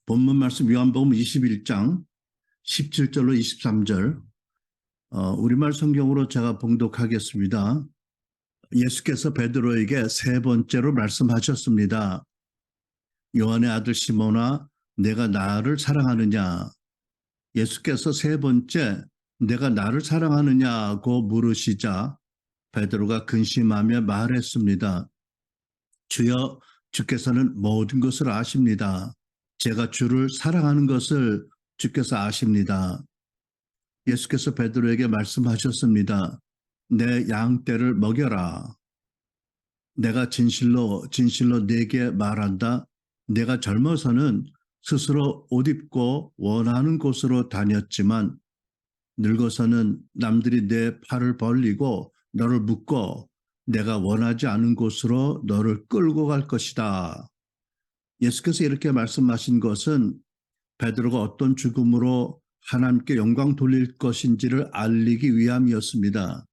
본문 말씀 요한복음 21장 17절로 23절 우리말 성경으로 제가 봉독하겠습니다. 예수께서 베드로에게 세 번째로 말씀하셨습니다. 요한의 아들 시몬아, 내가 나를 사랑하느냐? 예수께서 세 번째 내가 나를 사랑하느냐고 물으시자 베드로가 근심하며 말했습니다. 주여, 주께서는 모든 것을 아십니다. 제가 주를 사랑하는 것을 주께서 아십니다. 예수께서 베드로에게 말씀하셨습니다. 내 양떼를 먹여라. 내가 진실로 네게 말한다. 내가 젊어서는 스스로 옷 입고 원하는 곳으로 다녔지만 늙어서는 남들이 내 팔을 벌리고 너를 묶고 내가 원하지 않은 곳으로 너를 끌고 갈 것이다. 예수께서 이렇게 말씀하신 것은 베드로가 어떤 죽음으로 하나님께 영광 돌릴 것인지를 알리기 위함이었습니다.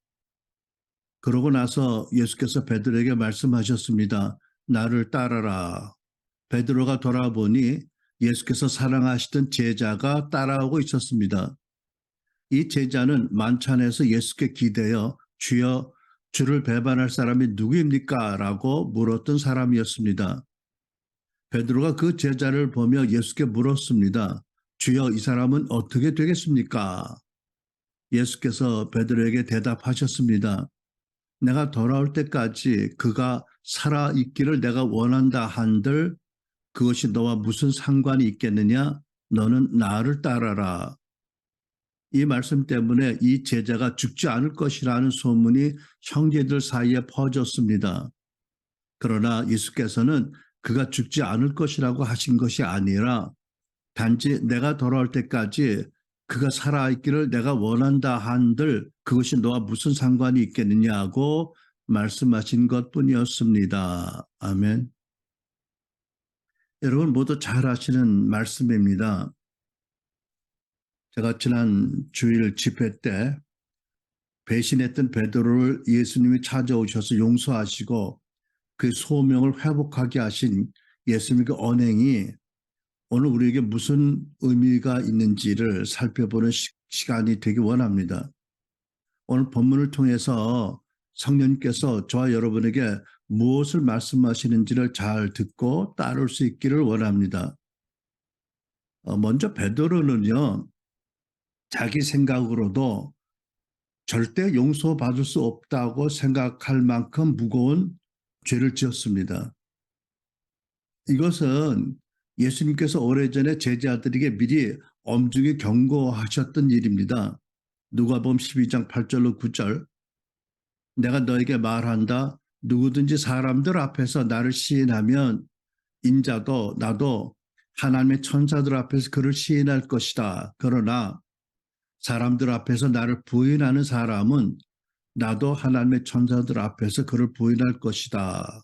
그러고 나서 예수께서 베드로에게 말씀하셨습니다. 나를 따라라. 베드로가 돌아보니 예수께서 사랑하시던 제자가 따라오고 있었습니다. 이 제자는 만찬에서 예수께 기대어 주여, 주를 배반할 사람이 누구입니까? 라고 물었던 사람이었습니다. 베드로가 그 제자를 보며 예수께 물었습니다. 주여, 이 사람은 어떻게 되겠습니까? 예수께서 베드로에게 대답하셨습니다. 내가 돌아올 때까지 그가 살아있기를 내가 원한다 한들 그것이 너와 무슨 상관이 있겠느냐? 너는 나를 따라라. 이 말씀 때문에 이 제자가 죽지 않을 것이라는 소문이 형제들 사이에 퍼졌습니다. 그러나 예수께서는 그가 죽지 않을 것이라고 하신 것이 아니라 단지 내가 돌아올 때까지 그가 살아있기를 내가 원한다 한들 그것이 너와 무슨 상관이 있겠느냐고 말씀하신 것뿐이었습니다. 아멘. 여러분 모두 잘 아시는 말씀입니다. 제가 지난 주일 집회 때 배신했던 베드로를 예수님이 찾아오셔서 용서하시고 그 소명을 회복하게 하신 예수님의 그 언행이 오늘 우리에게 무슨 의미가 있는지를 살펴보는 시간이 되기 원합니다. 오늘 본문을 통해서 성령님께서 저와 여러분에게 무엇을 말씀하시는지를 잘 듣고 따를 수 있기를 원합니다. 먼저 베드로는요, 자기 생각으로도 절대 용서받을 수 없다고 생각할 만큼 무거운 죄를 지었습니다. 이것은 예수님께서 오래전에 제자들에게 미리 엄중히 경고하셨던 일입니다. 누가복음 12장 8절로 9절 내가 너에게 말한다. 누구든지 사람들 앞에서 나를 시인하면 인자도 나도 하나님의 천사들 앞에서 그를 시인할 것이다. 그러나 사람들 앞에서 나를 부인하는 사람은 나도 하나님의 천사들 앞에서 그를 부인할 것이다.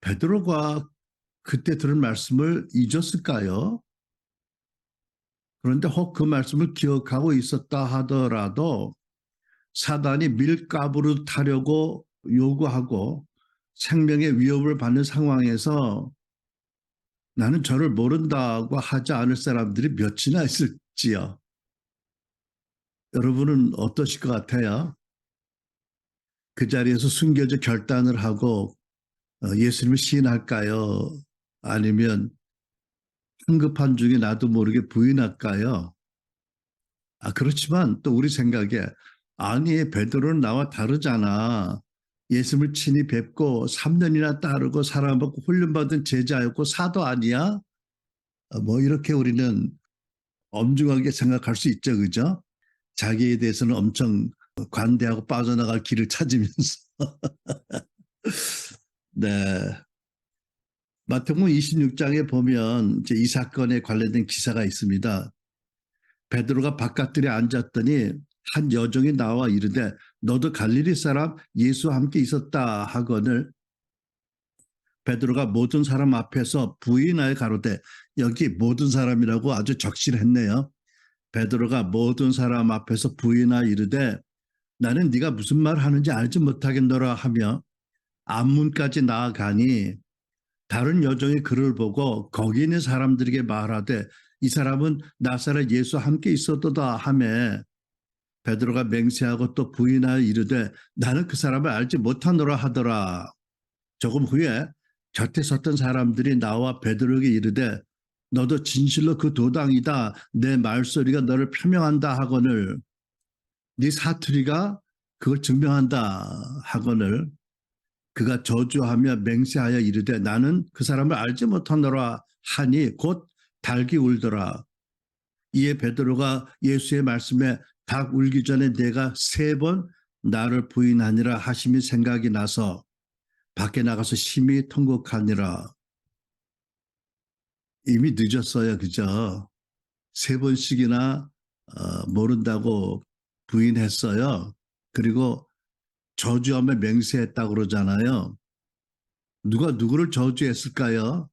베드로가 그때 들은 말씀을 잊었을까요? 그런데 혹 그 말씀을 기억하고 있었다 하더라도 사단이 밀가부로 타려고 요구하고 생명의 위협을 받는 상황에서 나는 저를 모른다고 하지 않을 사람들이 몇이나 있을지요. 여러분은 어떠실 것 같아요? 그 자리에서 숨겨져 결단을 하고 예수님을 시인할까요? 아니면 한급한 중에 나도 모르게 부인할까요? 그렇지만 또 우리 생각에 아니 베드로는 나와 다르잖아. 예수님을 친히 뵙고 3년이나 따르고 사랑받고 훈련받은 제자였고 사도 아니야? 뭐 이렇게 우리는 엄중하게 생각할 수 있죠. 그죠? 자기에 대해서는 엄청 관대하고 빠져나갈 길을 찾으면서 네. 마태복음 26장에 보면 이제 이 사건에 관련된 기사가 있습니다. 베드로가 바깥들에 앉았더니 한 여종이 나와 이르되 너도 갈릴리 사람 예수와 함께 있었다 하거늘 베드로가 모든 사람 앞에서 부인하여 가로되 여기 모든 사람이라고 아주 적실했네요. 베드로가 모든 사람 앞에서 부인하여 이르되 나는 네가 무슨 말 하는지 알지 못하겠노라 하며 앞문까지 나아가니 다른 여종이 그를 보고 거기 있는 사람들에게 말하되 이 사람은 나사렛 예수와 함께 있었도다 하매 베드로가 맹세하고 또 부인하여 이르되 나는 그 사람을 알지 못하노라 하더라. 조금 후에 곁에 섰던 사람들이 나와 베드로에게 이르되 너도 진실로 그 도당이다. 내 말소리가 너를 표명한다 하거늘 네 사투리가 그걸 증명한다 하거늘 그가 저주하며 맹세하여 이르되 나는 그 사람을 알지 못하노라 하니 곧 닭이 울더라. 이에 베드로가 예수의 말씀에 닭 울기 전에 내가 3번 나를 부인하니라 하심이 생각이 나서 밖에 나가서 심히 통곡하니라. 이미 늦었어요. 그죠? 3번씩이나 모른다고 부인했어요. 그리고 저주하며 맹세했다고 그러잖아요. 누가 누구를 저주했을까요?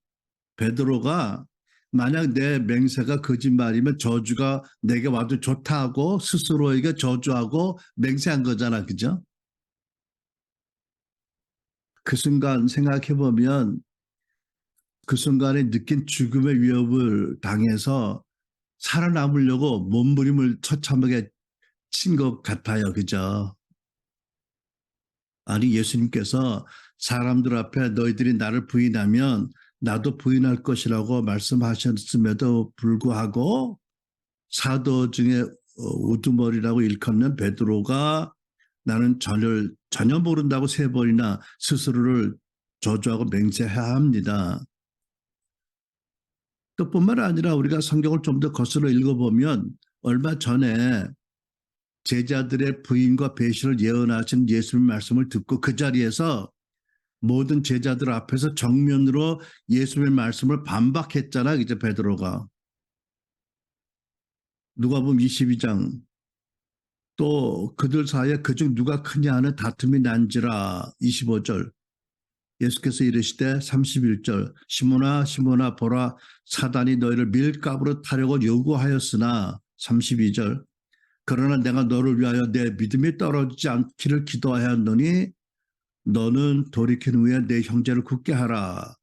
베드로가 만약 내 맹세가 거짓말이면 저주가 내게 와도 좋다고 스스로에게 저주하고 맹세한 거잖아. 그죠? 그 순간 생각해보면 그 순간에 느낀 죽음의 위협을 당해서 살아남으려고 몸부림을 처참하게 친 것 같아요. 그죠? 아니 예수님께서 사람들 앞에 너희들이 나를 부인하면 나도 부인할 것이라고 말씀하셨음에도 불구하고 사도 중에 우두머리라고 일컫는 베드로가 나는 전혀 모른다고 3번이나 스스로를 저주하고 맹세해야 합니다. 또 뿐만 아니라 우리가 성경을 좀 더 거슬러 읽어보면 얼마 전에 제자들의 부인과 배신을 예언하신 예수님 말씀을 듣고 그 자리에서 모든 제자들 앞에서 정면으로 예수님의 말씀을 반박했잖아. 이제 베드로가. 누가복음 22장 또 그들 사이에 그중 누가 크냐 하는 다툼이 난지라 25절 예수께서 이르시되 31절 시몬아 시몬아 보라 사단이 너희를 밀가부로 타려고 요구하였으나 32절 그러나 내가 너를 위하여 내 믿음이 떨어지지 않기를 기도하였노니 너는 돌이킨 후에 내 형제를 굳게 하라.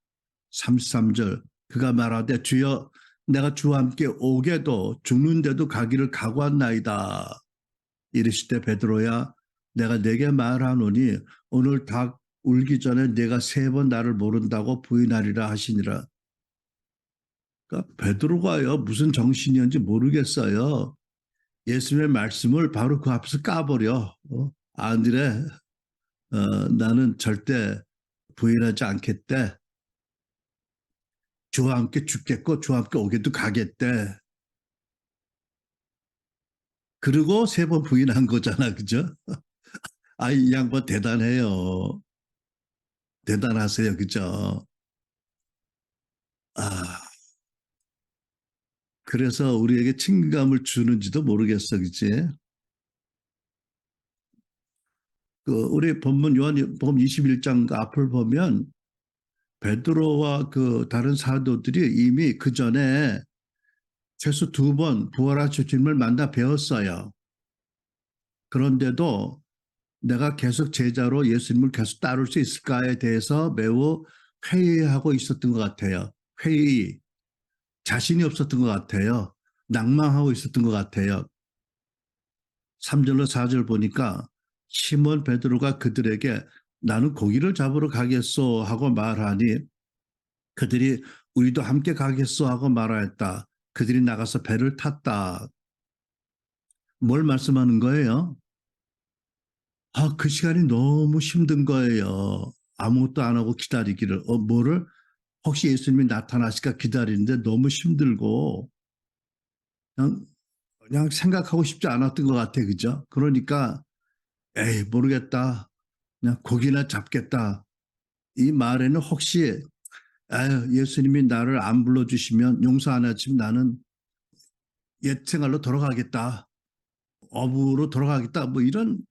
33절 그가 말하되 주여 내가 주와 함께 오게도 죽는데도 가기를 각오한나이다. 이르시되 베드로야 내가 네게 말하노니 오늘 닭 울기 전에 내가 3번 나를 모른다고 부인하리라 하시니라. 그러니까 베드로가요 무슨 정신이었는지 모르겠어요. 예수님의 말씀을 바로 그 앞에서 까버려. 아니래 나는 절대 부인하지 않겠대. 주와 함께 죽겠고 주와 함께 오게도 가겠대. 그리고 3번 부인한 거잖아. 그죠? 아, 이 양반 대단해요. 대단하세요. 그죠? 아, 그래서 우리에게 친감을 주는지도 모르겠어. 그치? 우리 본문 요한복음 21장 앞을 보면 베드로와 그 다른 사도들이 이미 그 전에 최소 2번 부활하신 주님을 만나 배웠어요. 그런데도 내가 계속 제자로 예수님을 계속 따를 수 있을까에 대해서 매우 회의하고 있었던 것 같아요. 회의, 자신이 없었던 것 같아요. 낭망하고 있었던 것 같아요. 3절로 4절 보니까 시몬 베드로가 그들에게 나는 고기를 잡으러 가겠소 하고 말하니 그들이 우리도 함께 가겠소 하고 말하였다. 그들이 나가서 배를 탔다. 뭘 말씀하는 거예요? 그 시간이 너무 힘든 거예요. 아무것도 안 하고 기다리기를. 뭐를? 혹시 예수님이 나타나실까 기다리는데 너무 힘들고 그냥 생각하고 싶지 않았던 것 같아. 그죠? 그러니까 에이 모르겠다. 그냥 고기나 잡겠다. 이 말에는 혹시 예수님이 나를 안 불러주시면 용서 안 해주시면 나는 옛 생활로 돌아가겠다. 어부로 돌아가겠다. 뭐 이런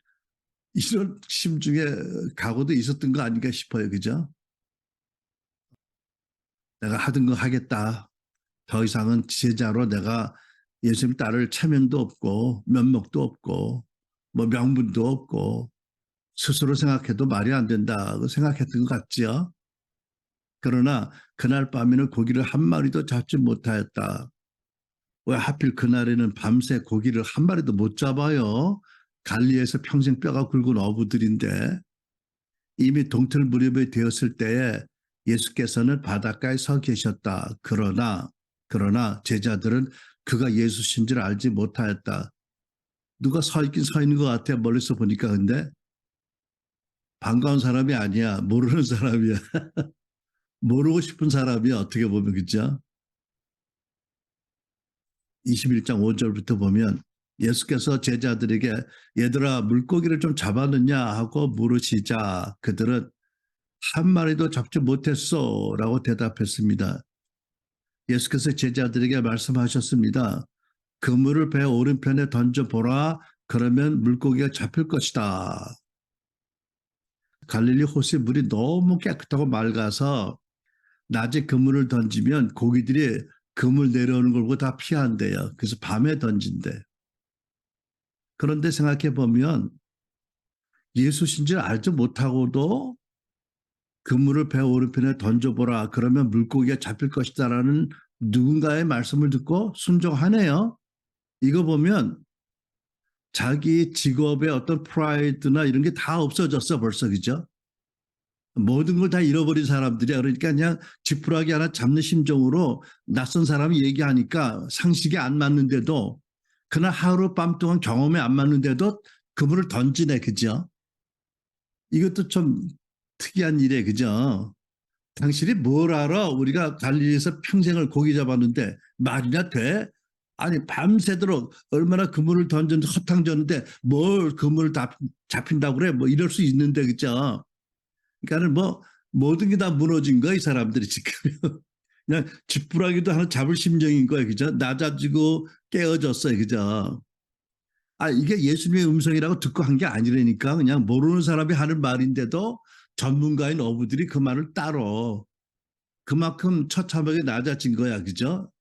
심중에 각오도 있었던 거 아닌가 싶어요. 그죠? 내가 하던 거 하겠다. 더 이상은 제자로 내가 예수님 따를 체면도 없고 면목도 없고 뭐 명분도 없고, 스스로 생각해도 말이 안 된다고 생각했던 것 같지요. 그러나 그날 밤에는 고기를 한 마리도 잡지 못하였다. 왜 하필 그날에는 밤새 고기를 한 마리도 못 잡아요? 갈리에서 평생 뼈가 굵은 어부들인데. 이미 동틀 무렵이 되었을 때에 예수께서는 바닷가에 서 계셨다. 그러나 제자들은 그가 예수신 줄 알지 못하였다. 누가 서 있긴 서 있는 것 같아. 멀리서 보니까. 근데 반가운 사람이 아니야. 모르는 사람이야. 모르고 싶은 사람이야. 어떻게 보면. 그죠? 21장 5절부터 보면 예수께서 제자들에게 얘들아 물고기를 좀 잡았느냐 하고 물으시자 그들은 한 마리도 잡지 못했어 라고 대답했습니다. 예수께서 제자들에게 말씀하셨습니다. 그물을 배 오른편에 던져보라. 그러면 물고기가 잡힐 것이다. 갈릴리 호수의 물이 너무 깨끗하고 맑아서 낮에 그물을 던지면 고기들이 그물 내려오는 걸 보고 다 피한대요. 그래서 밤에 던진대. 그런데 생각해 보면 예수신 줄 알지 못하고도 그물을 배 오른편에 던져보라. 그러면 물고기가 잡힐 것이다라는 누군가의 말씀을 듣고 순종하네요. 이거 보면 자기 직업의 어떤 프라이드나 이런 게 다 없어졌어 벌써. 그죠? 모든 걸 다 잃어버린 사람들이야. 그러니까 그냥 지푸라기 하나 잡는 심정으로 낯선 사람이 얘기하니까 상식이 안 맞는데도 그날 하룻밤 동안 경험이 안 맞는데도 그물을 던지네. 그죠? 이것도 좀 특이한 일이에요. 그죠? 당신이 뭘 알아? 우리가 갈릴리에서 평생을 고기 잡았는데 말이나 돼? 아니 밤새도록 얼마나 그물을 던졌는데 허탕졌는데 뭘 그물을 다 잡힌다고 그래? 뭐 이럴 수 있는데. 그죠? 그러니까는 뭐 모든 게 다 무너진 거야 이 사람들이 지금. 그냥 지푸라기도 하나 잡을 심정인 거야. 그죠? 낮아지고 깨어졌어요. 그죠? 아 이게 예수님의 음성이라고 듣고 한 게 아니라니까. 그냥 모르는 사람이 하는 말인데도 전문가인 어부들이 그 말을 따로 그만큼 처참하게 낮아진 거야. 그죠?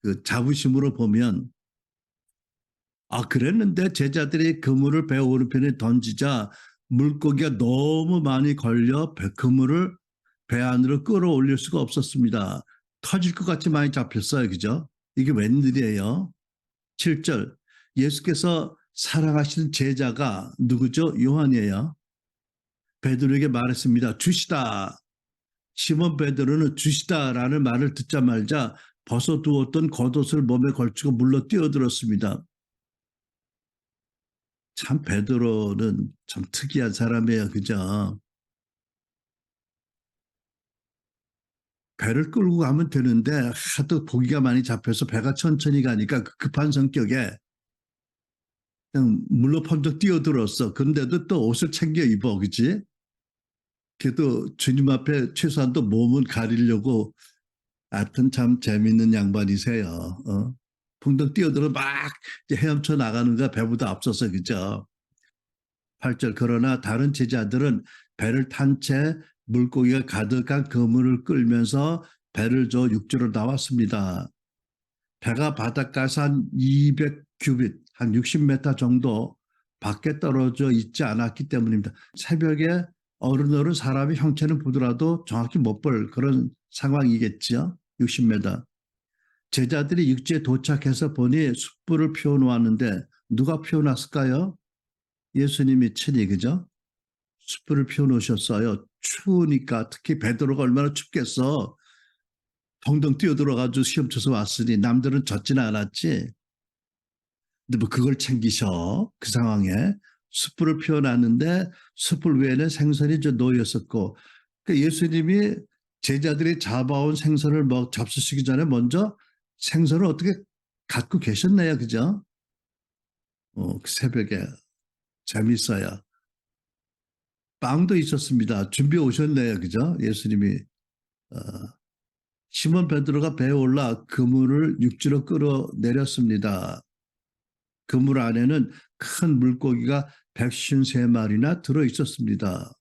그 자부심으로 보면. 아 그랬는데 제자들이 그물을 배 오른편에 던지자 물고기가 너무 많이 걸려 그물을 배 안으로 끌어올릴 수가 없었습니다. 터질 것 같이 많이 잡혔어요. 그죠? 이게 웬일이에요? 7절 예수께서 사랑하시는 제자가 누구죠? 요한이에요. 베드로에게 말했습니다. 주시다. 시몬 베드로는 주시다라는 말을 듣자마자 벗어두었던 겉옷을 몸에 걸치고 물러 뛰어들었습니다. 참 베드로는 참 특이한 사람이에요. 그죠? 배를 끌고 가면 되는데 하도 고기가 많이 잡혀서 배가 천천히 가니까 그 급한 성격에 그냥 물로 펀쩍 뛰어들었어. 그런데도 또 옷을 챙겨 입어. 그치? 그래도 주님 앞에 최소한 또 몸은 가리려고. 하여튼 참 재밌는 양반이세요. 풍덩 뛰어들어 막 헤엄쳐 나가는가 배보다 앞서서. 그죠? 8절 그러나 다른 제자들은 배를 탄 채 물고기가 가득한 그물을 끌면서 배를 저 육지로 나왔습니다. 배가 바닷가에서 한 200규빗, 한 60m 정도 밖에 떨어져 있지 않았기 때문입니다. 새벽에 어른어른 사람의 형체는 보더라도 정확히 못 볼 그런 상황이겠죠. 60m. 제자들이 육지에 도착해서 보니 숯불을 피워놓았는데 누가 피워놨을까요? 예수님이 친히. 그죠? 숯불을 피워놓으셨어요. 추우니까. 특히 베드로가 얼마나 춥겠어. 덩덩 뛰어들어가지고 시험 쳐서 왔으니 남들은 젖지는 않았지. 근데 뭐 그걸 챙기셔. 그 상황에 숯불을 피워놨는데 숯불 위에는 생선이 좀 놓였었고, 그러니까 예수님이 제자들이 잡아온 생선을 잡수시기 전에 먼저 생선을 어떻게 갖고 계셨나요? 그죠? 그 새벽에 재밌어요. 빵도 있었습니다. 준비해 오셨네요. 그죠? 예수님이. 어, 시몬 베드로가 배에 올라 그물을 육지로 끌어내렸습니다. 그물 안에는 큰 물고기가 153마리나 들어있었습니다.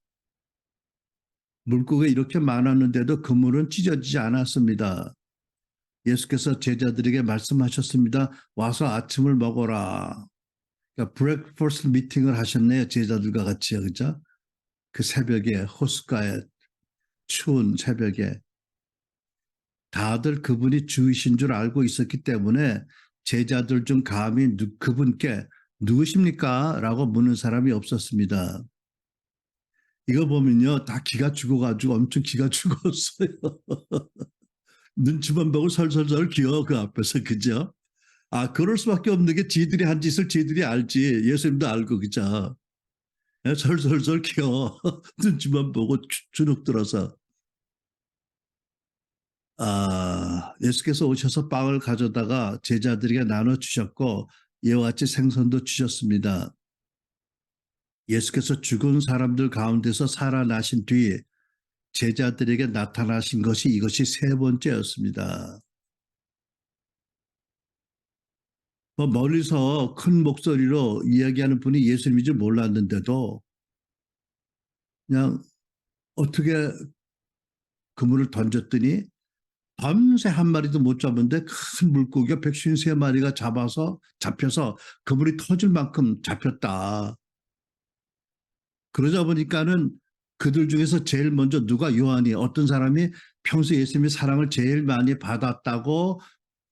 물고기가 이렇게 많았는데도 그물은 찢어지지 않았습니다. 예수께서 제자들에게 말씀하셨습니다. 와서 아침을 먹어라. 그러니까 브렉퍼스트 미팅을 하셨네요. 제자들과 같이요. 그죠? 그 새벽에 호숫가에 추운 새벽에 다들 그분이 주이신 줄 알고 있었기 때문에 제자들 중 감히 그분께 누구십니까? 라고 묻는 사람이 없었습니다. 이거 보면요, 다 기가 죽어가지고 엄청 기가 죽었어요. 눈치만 보고 설설설 기어 그 앞에서, 그죠? 아, 그럴 수밖에 없는 게 지들이 한 짓을 지들이 알지. 예수님도 알고, 그죠? 설설설 기어 눈치만 보고 주눅 들어서. 예수께서 오셔서 빵을 가져다가 제자들에게 나눠주셨고 이와 같이 생선도 주셨습니다. 예수께서 죽은 사람들 가운데서 살아나신 뒤 제자들에게 나타나신 것이 이것이 세 번째였습니다. 멀리서 큰 목소리로 이야기하는 분이 예수님인 줄 몰랐는데도 그냥 어떻게 그물을 던졌더니 밤새 한 마리도 못 잡은데 큰 물고기가 153마리가 잡혀서 그물이 터질 만큼 잡혔다. 그러자 보니까는 그들 중에서 제일 먼저 누가 요한이 어떤 사람이 평소 예수님의 사랑을 제일 많이 받았다고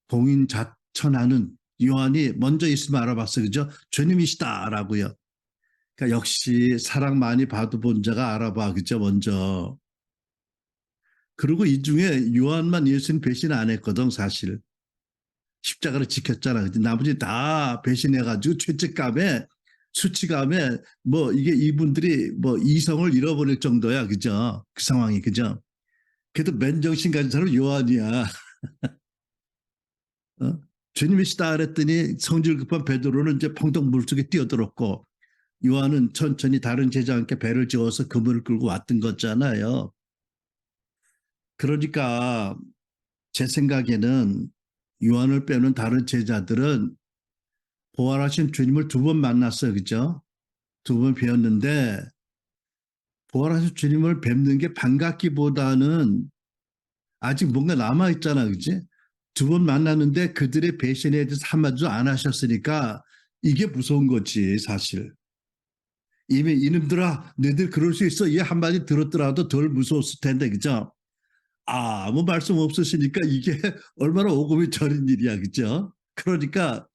공인자천하는 요한이 먼저 예수님을 알아봤어요. 그죠? 주님이시다라고요. 그러니까 역시 사랑 많이 받아본 자가 알아봐. 그죠? 먼저. 그리고 이 중에 요한만 예수님 배신 안 했거든, 사실. 십자가를 지켰잖아. 나머지 다 배신해가지고 죄책감에 수치감에 뭐 이게 이분들이 뭐 이성을 잃어버릴 정도야. 그죠? 그 상황이. 그죠? 그래도 맨정신 가진 사람은 요한이야. 어? 주님이시다 그랬더니 성질 급한 베드로는 이제 펑덩 물속에 뛰어들었고 요한은 천천히 다른 제자와 함께 배를 지어서 그물을 끌고 왔던 거잖아요. 그러니까 제 생각에는 요한을 빼는 다른 제자들은 부활하신 주님을 두 번 만났어요. 그죠? 두 번 뵈었는데 부활하신 주님을 뵙는 게 반갑기보다는 아직 뭔가 남아있잖아. 그지? 두 번 만났는데 그들의 배신에 대해서 한마디도 안 하셨으니까 이게 무서운 거지, 사실. 이미 이놈들아, 너희들 그럴 수 있어. 이 한마디 들었더라도 덜 무서웠을 텐데, 그죠? 아무 말씀 없으시니까 이게 얼마나 오금이 저린 일이야, 그죠? 그러니까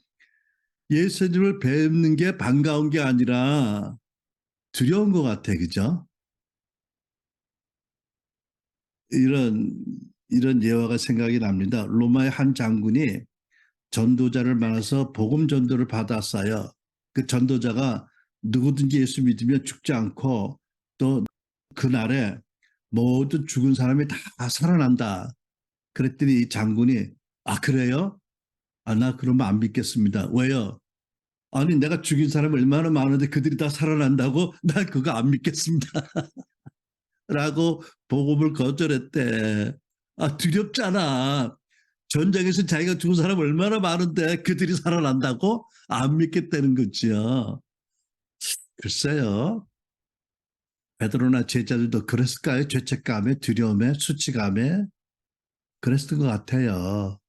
예수님을 뵙는 게 반가운 게 아니라 두려운 것 같아, 그죠? 이런 이런 예화가 생각이 납니다. 로마의 한 장군이 전도자를 만나서 복음 전도를 받았어요. 그 전도자가 누구든지 예수 믿으면 죽지 않고 또 그날에 모든 죽은 사람이 다 살아난다. 그랬더니 이 장군이 그래요? 나 그러면 안 믿겠습니다. 왜요? 아니 내가 죽인 사람이 얼마나 많은데 그들이 다 살아난다고? 난 그거 안 믿겠습니다. 라고 복음을 거절했대. 두렵잖아. 전쟁에서 자기가 죽은 사람 얼마나 많은데 그들이 살아난다고? 안 믿겠다는 거지요. 글쎄요. 베드로나 제자들도 그랬을까요? 죄책감에, 두려움에, 수치감에 그랬을 것 같아요.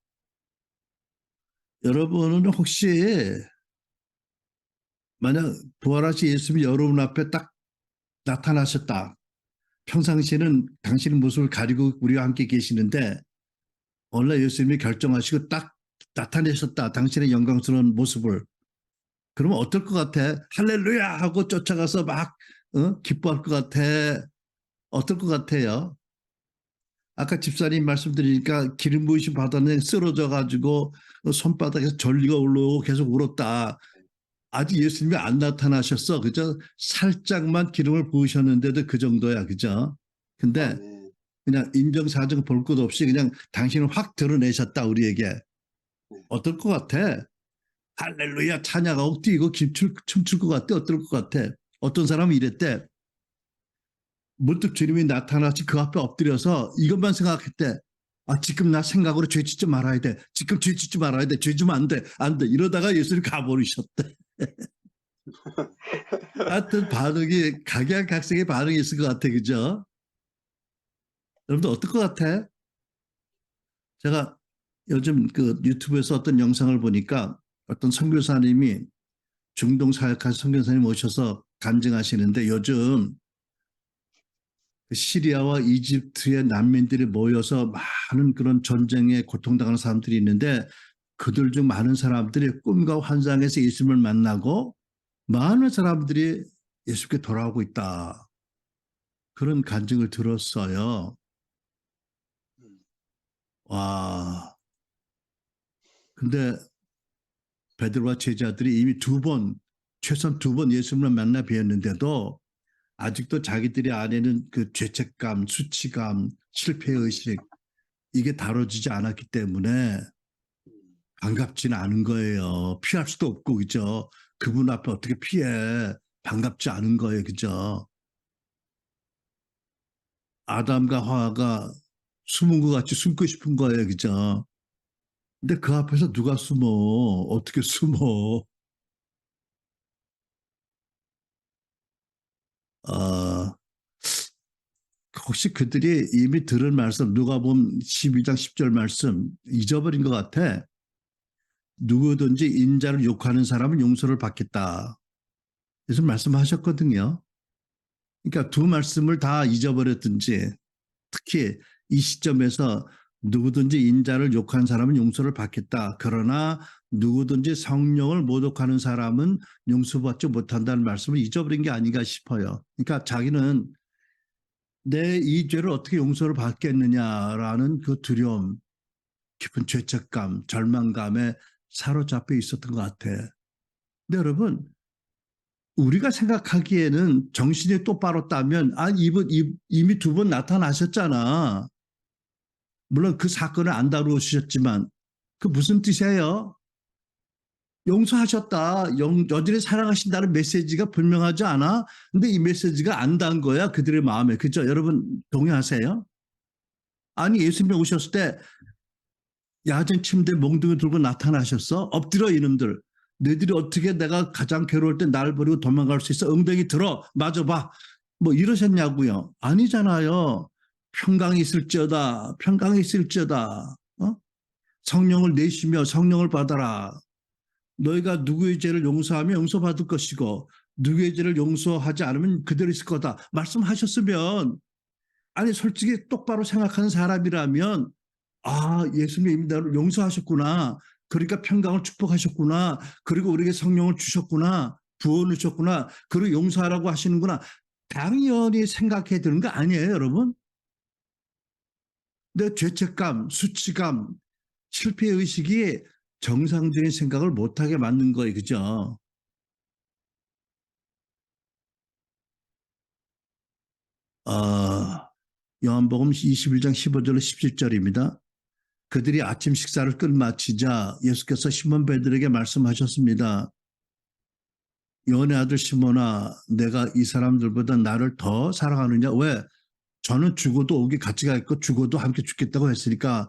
여러분은 혹시 만약 부활하신 예수님이 여러분 앞에 딱 나타나셨다. 평상시에는 당신의 모습을 가리고 우리와 함께 계시는데 오늘 예수님이 결정하시고 딱 나타내셨다. 당신의 영광스러운 모습을. 그러면 어떨 것 같아? 할렐루야 하고 쫓아가서 막 기뻐할 것 같아. 어떨 것 같아요? 아까 집사님 말씀드리니까 기름 부으심 받았는데 쓰러져 가지고 손바닥에서 전리가 올라오고 계속 울었다. 아직 예수님이 안 나타나셨어. 그죠? 살짝만 기름을 부으셨는데도 그 정도야. 그죠? 근데 네. 그냥 인정사정 볼 것 없이 그냥 당신을 확 드러내셨다. 우리에게. 어떨 것 같아? 할렐루야 찬양하고 뛰고 춤출 것 같아? 어떨 것 같아? 어떤 사람은 이랬대. 문득 주님이 나타나시 그 앞에 엎드려서 이것만 생각했대. 지금 나 생각으로 죄 짓지 말아야 돼. 지금 죄 짓지 말아야 돼. 죄 지면 안 돼. 안 돼. 이러다가 예수님 가버리셨대. 하여튼 반응이 각양각색의 반응이 있을 것 같아. 그죠? 여러분들 어떨 것 같아? 제가 요즘 그 유튜브에서 어떤 영상을 보니까 어떤 선교사님이 중동 사역한 선교사님 오셔서 간증하시는데 요즘 시리아와 이집트의 난민들이 모여서 많은 그런 전쟁에 고통당하는 사람들이 있는데 그들 중 많은 사람들이 꿈과 환상에서 예수님을 만나고 많은 사람들이 예수께 돌아오고 있다. 그런 간증을 들었어요. 와, 근데 베드로와 제자들이 이미 최소한 두 번 예수님을 만나 뵈었는데도 아직도 자기들이 안에는 그 죄책감, 수치감, 실패의식 이게 다뤄지지 않았기 때문에 반갑지는 않은 거예요. 피할 수도 없고 그죠. 그분 앞에 어떻게 피해. 반갑지 않은 거예요. 그죠. 아담과 하와가 숨은 것 같이 숨고 싶은 거예요. 그죠. 근데 그 앞에서 누가 숨어. 어떻게 숨어. 어, 혹시 그들이 이미 들은 말씀 누가복음 12장 10절 말씀 잊어버린 것 같아. 누구든지 인자를 욕하는 사람은 용서를 받겠다. 그래서 말씀하셨거든요. 그러니까 두 말씀을 다 잊어버렸든지 특히 이 시점에서 누구든지 인자를 욕하는 사람은 용서를 받겠다. 그러나 누구든지 성령을 모독하는 사람은 용서받지 못한다는 말씀을 잊어버린 게 아닌가 싶어요. 그러니까 자기는 내 이 죄를 어떻게 용서를 받겠느냐라는 그 두려움, 깊은 죄책감, 절망감에 사로잡혀 있었던 것 같아. 근데 여러분, 우리가 생각하기에는 정신이 똑바로 따면 이분 이미 두 번 나타나셨잖아. 물론 그 사건을 안 다루셨지만 그 무슨 뜻이에요? 용서하셨다. 여전히 사랑하신다는 메시지가 분명하지 않아? 근데 이 메시지가 안 닿은 거야. 그들의 마음에. 그죠? 여러분 동의하세요? 아니 예수님이 오셨을 때 야전 침대 몽둥이 들고 나타나셨어? 엎드려 이놈들. 너희들이 어떻게 내가 가장 괴로울 때 날 버리고 도망갈 수 있어? 엉덩이 들어. 맞아봐. 뭐 이러셨냐고요? 아니잖아요. 평강이 있을지어다. 평강이 있을지어다. 어? 성령을 내쉬며 성령을 받아라. 너희가 누구의 죄를 용서하면 용서받을 것이고 누구의 죄를 용서하지 않으면 그대로 있을 거다. 말씀하셨으면 아니 솔직히 똑바로 생각하는 사람이라면 예수님이 나를 용서하셨구나. 그러니까 평강을 축복하셨구나. 그리고 우리에게 성령을 주셨구나. 부원을 주셨구나. 그리고 용서하라고 하시는구나. 당연히 생각해야 되는 거 아니에요, 여러분? 내 죄책감, 수치감, 실패의식이 정상적인 생각을 못하게 만든 거예요. 그죠? 요한복음 21장 15절로 17절입니다. 그들이 아침 식사를 끝마치자 예수께서 시몬 베드로에게 말씀하셨습니다. 요한의 아들 시몬아, 내가 이 사람들보다 나를 더 사랑하느냐? 왜? 저는 죽어도 오기 같이 가겠고 죽어도 함께 죽겠다고 했으니까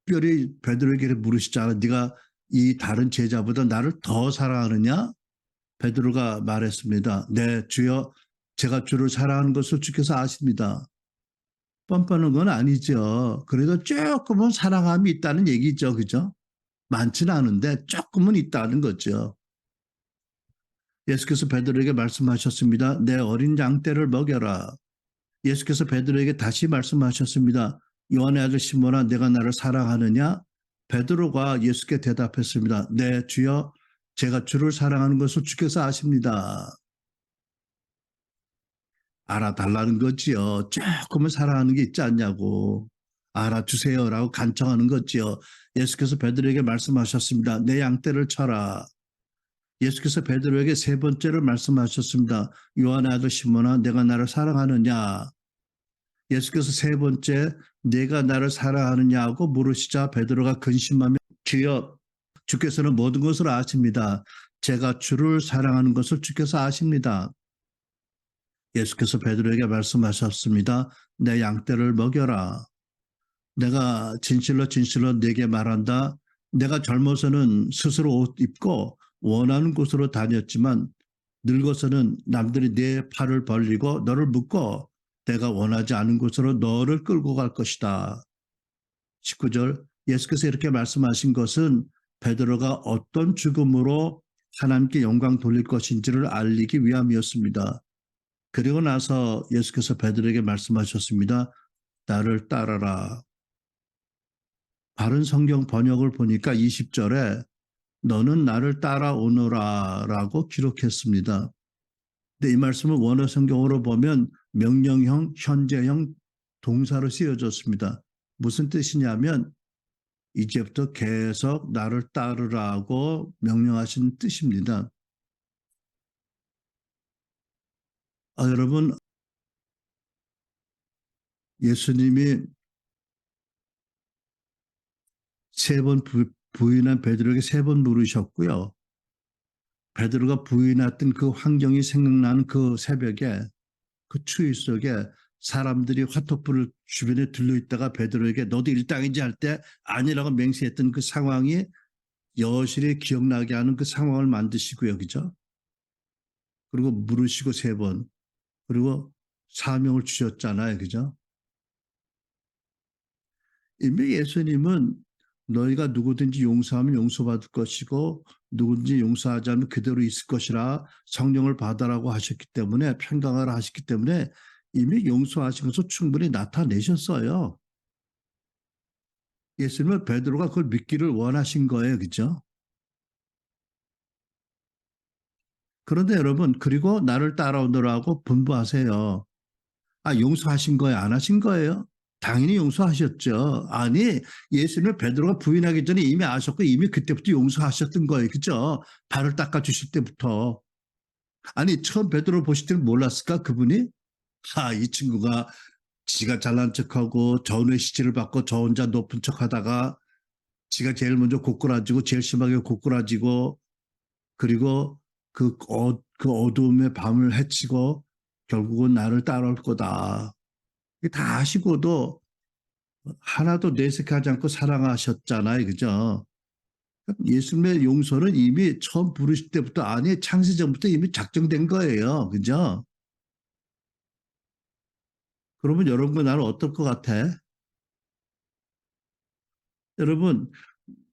특별히 베드로에게 물으시잖아. 네가 이 다른 제자보다 나를 더 사랑하느냐? 베드로가 말했습니다. 네, 주여, 제가 주를 사랑하는 것을 주께서 아십니다. 뻔뻔한 건 아니죠. 그래도 조금은 사랑함이 있다는 얘기죠. 그죠? 많지는 않은데 조금은 있다는 거죠. 예수께서 베드로에게 말씀하셨습니다. 내 어린 양떼를 먹여라. 예수께서 베드로에게 다시 말씀하셨습니다. 요한의 아들 시몬아, 내가 나를 사랑하느냐? 베드로가 예수께 대답했습니다. 네, 주여, 제가 주를 사랑하는 것을 주께서 아십니다. 알아달라는 거지요. 조금은 사랑하는 게 있지 않냐고. 알아주세요라고 간청하는 거지요. 예수께서 베드로에게 말씀하셨습니다. 내 양떼를 쳐라. 예수께서 베드로에게 세 번째로 말씀하셨습니다. 요한의 아들 시몬아, 내가 나를 사랑하느냐? 예수께서 세 번째, 내가 나를 사랑하느냐고 물으시자 베드로가 근심하며 주여, 주께서는 모든 것을 아십니다. 제가 주를 사랑하는 것을 주께서 아십니다. 예수께서 베드로에게 말씀하셨습니다. 내 양떼를 먹여라. 내가 진실로 진실로 네게 말한다. 내가 젊어서는 스스로 옷 입고 원하는 곳으로 다녔지만 늙어서는 남들이 내 팔을 벌리고 너를 묶고 내가 원하지 않은 곳으로 너를 끌고 갈 것이다. 19절 예수께서 이렇게 말씀하신 것은 베드로가 어떤 죽음으로 하나님께 영광 돌릴 것인지를 알리기 위함이었습니다. 그리고 나서 예수께서 베드로에게 말씀하셨습니다. 나를 따라라. 바른 성경 번역을 보니까 20절에 너는 나를 따라오너라 라고 기록했습니다. 근데 이 말씀은 원어 성경으로 보면 명령형, 현재형 동사로 쓰여졌습니다. 무슨 뜻이냐면 이제부터 계속 나를 따르라고 명령하신 뜻입니다. 여러분, 예수님이 세 번 부인한 베드로에게 세 번 물으셨고요. 베드로가 부인했던 그 환경이 생각나는 그 새벽에 그 추위 속에 사람들이 화토불을 주변에 들러있다가 베드로에게 너도 일당이지 할 때 아니라고 맹세했던 그 상황이 여실히 기억나게 하는 그 상황을 만드시고요. 그죠? 그리고 물으시고 세 번. 그리고 사명을 주셨잖아요. 그죠? 이미 예수님은 너희가 누구든지 용서하면 용서받을 것이고 누구든지 용서하지 않으면 그대로 있을 것이라 성령을 받아라고 하셨기 때문에 평강하라 하셨기 때문에 이미 용서하신 것을 충분히 나타내셨어요. 예수님은 베드로가 그걸 믿기를 원하신 거예요. 그죠? 그런데 여러분 그리고 나를 따라오더라고 분부하세요. 용서하신 거예요? 안 하신 거예요? 당연히 용서하셨죠. 아니, 예수님을 베드로가 부인하기 전에 이미 아셨고 이미 그때부터 용서하셨던 거예요. 그죠? 발을 닦아주실 때부터. 아니, 처음 베드로 보실 때는 몰랐을까? 그분이? 이 친구가 지가 잘난 척하고 전후의 시치를 받고 저 혼자 높은 척하다가 지가 제일 먼저 고꾸라지고 제일 심하게 고꾸라지고 그리고 그 어두움의 밤을 헤치고 결국은 나를 따라올 거다. 다 아시고도 하나도 내색하지 않고 사랑하셨잖아요. 그죠? 예수님의 용서는 이미 처음 부르실 때부터 아니 창세전부터 이미 작정된 거예요. 그죠? 그러면 여러분과 나는 어떨 것 같아? 여러분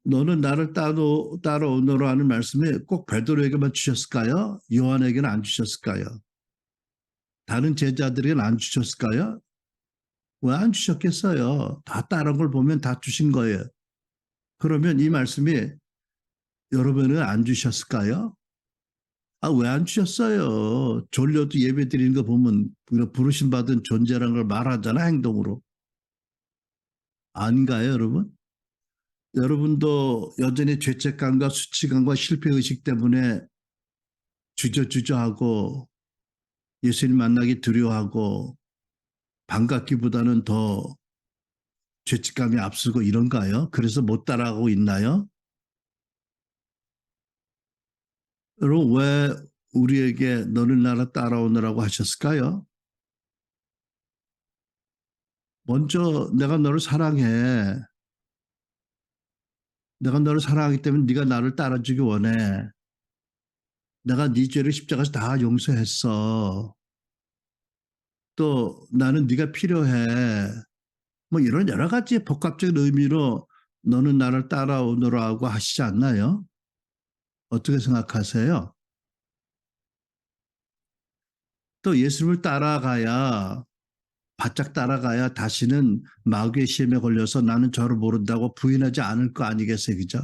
너는 나를 따라오너라 하는 말씀이 꼭 베드로에게만 주셨을까요? 요한에게는 안 주셨을까요? 다른 제자들에게는 안 주셨을까요? 왜 안 주셨겠어요? 다 다른 걸 보면 다 주신 거예요. 그러면 이 말씀이 여러분은 안 주셨을까요? 왜 안 주셨어요? 졸려도 예배 드리는 거 보면 부르심 받은 존재라는 걸 말하잖아, 행동으로. 아닌가요, 여러분? 여러분도 여전히 죄책감과 수치감과 실패의식 때문에 주저주저하고 예수님 만나기 두려워하고 반갑기보다는 더 죄책감이 앞서고 이런가요? 그래서 못 따라가고 있나요? 여러분, 왜 우리에게 너를 나라 따라오느라고 하셨을까요? 먼저 내가 너를 사랑해. 내가 너를 사랑하기 때문에 네가 나를 따라주기 원해. 내가 네 죄를 십자가에서 다 용서했어. 또 나는 네가 필요해. 뭐 이런 여러 가지 복합적인 의미로 너는 나를 따라오너라고 하시지 않나요? 어떻게 생각하세요? 또 예수님을 따라가야 바짝 따라가야 다시는 마귀의 시험에 걸려서 나는 저를 모른다고 부인하지 않을 거 아니겠어요, 그죠?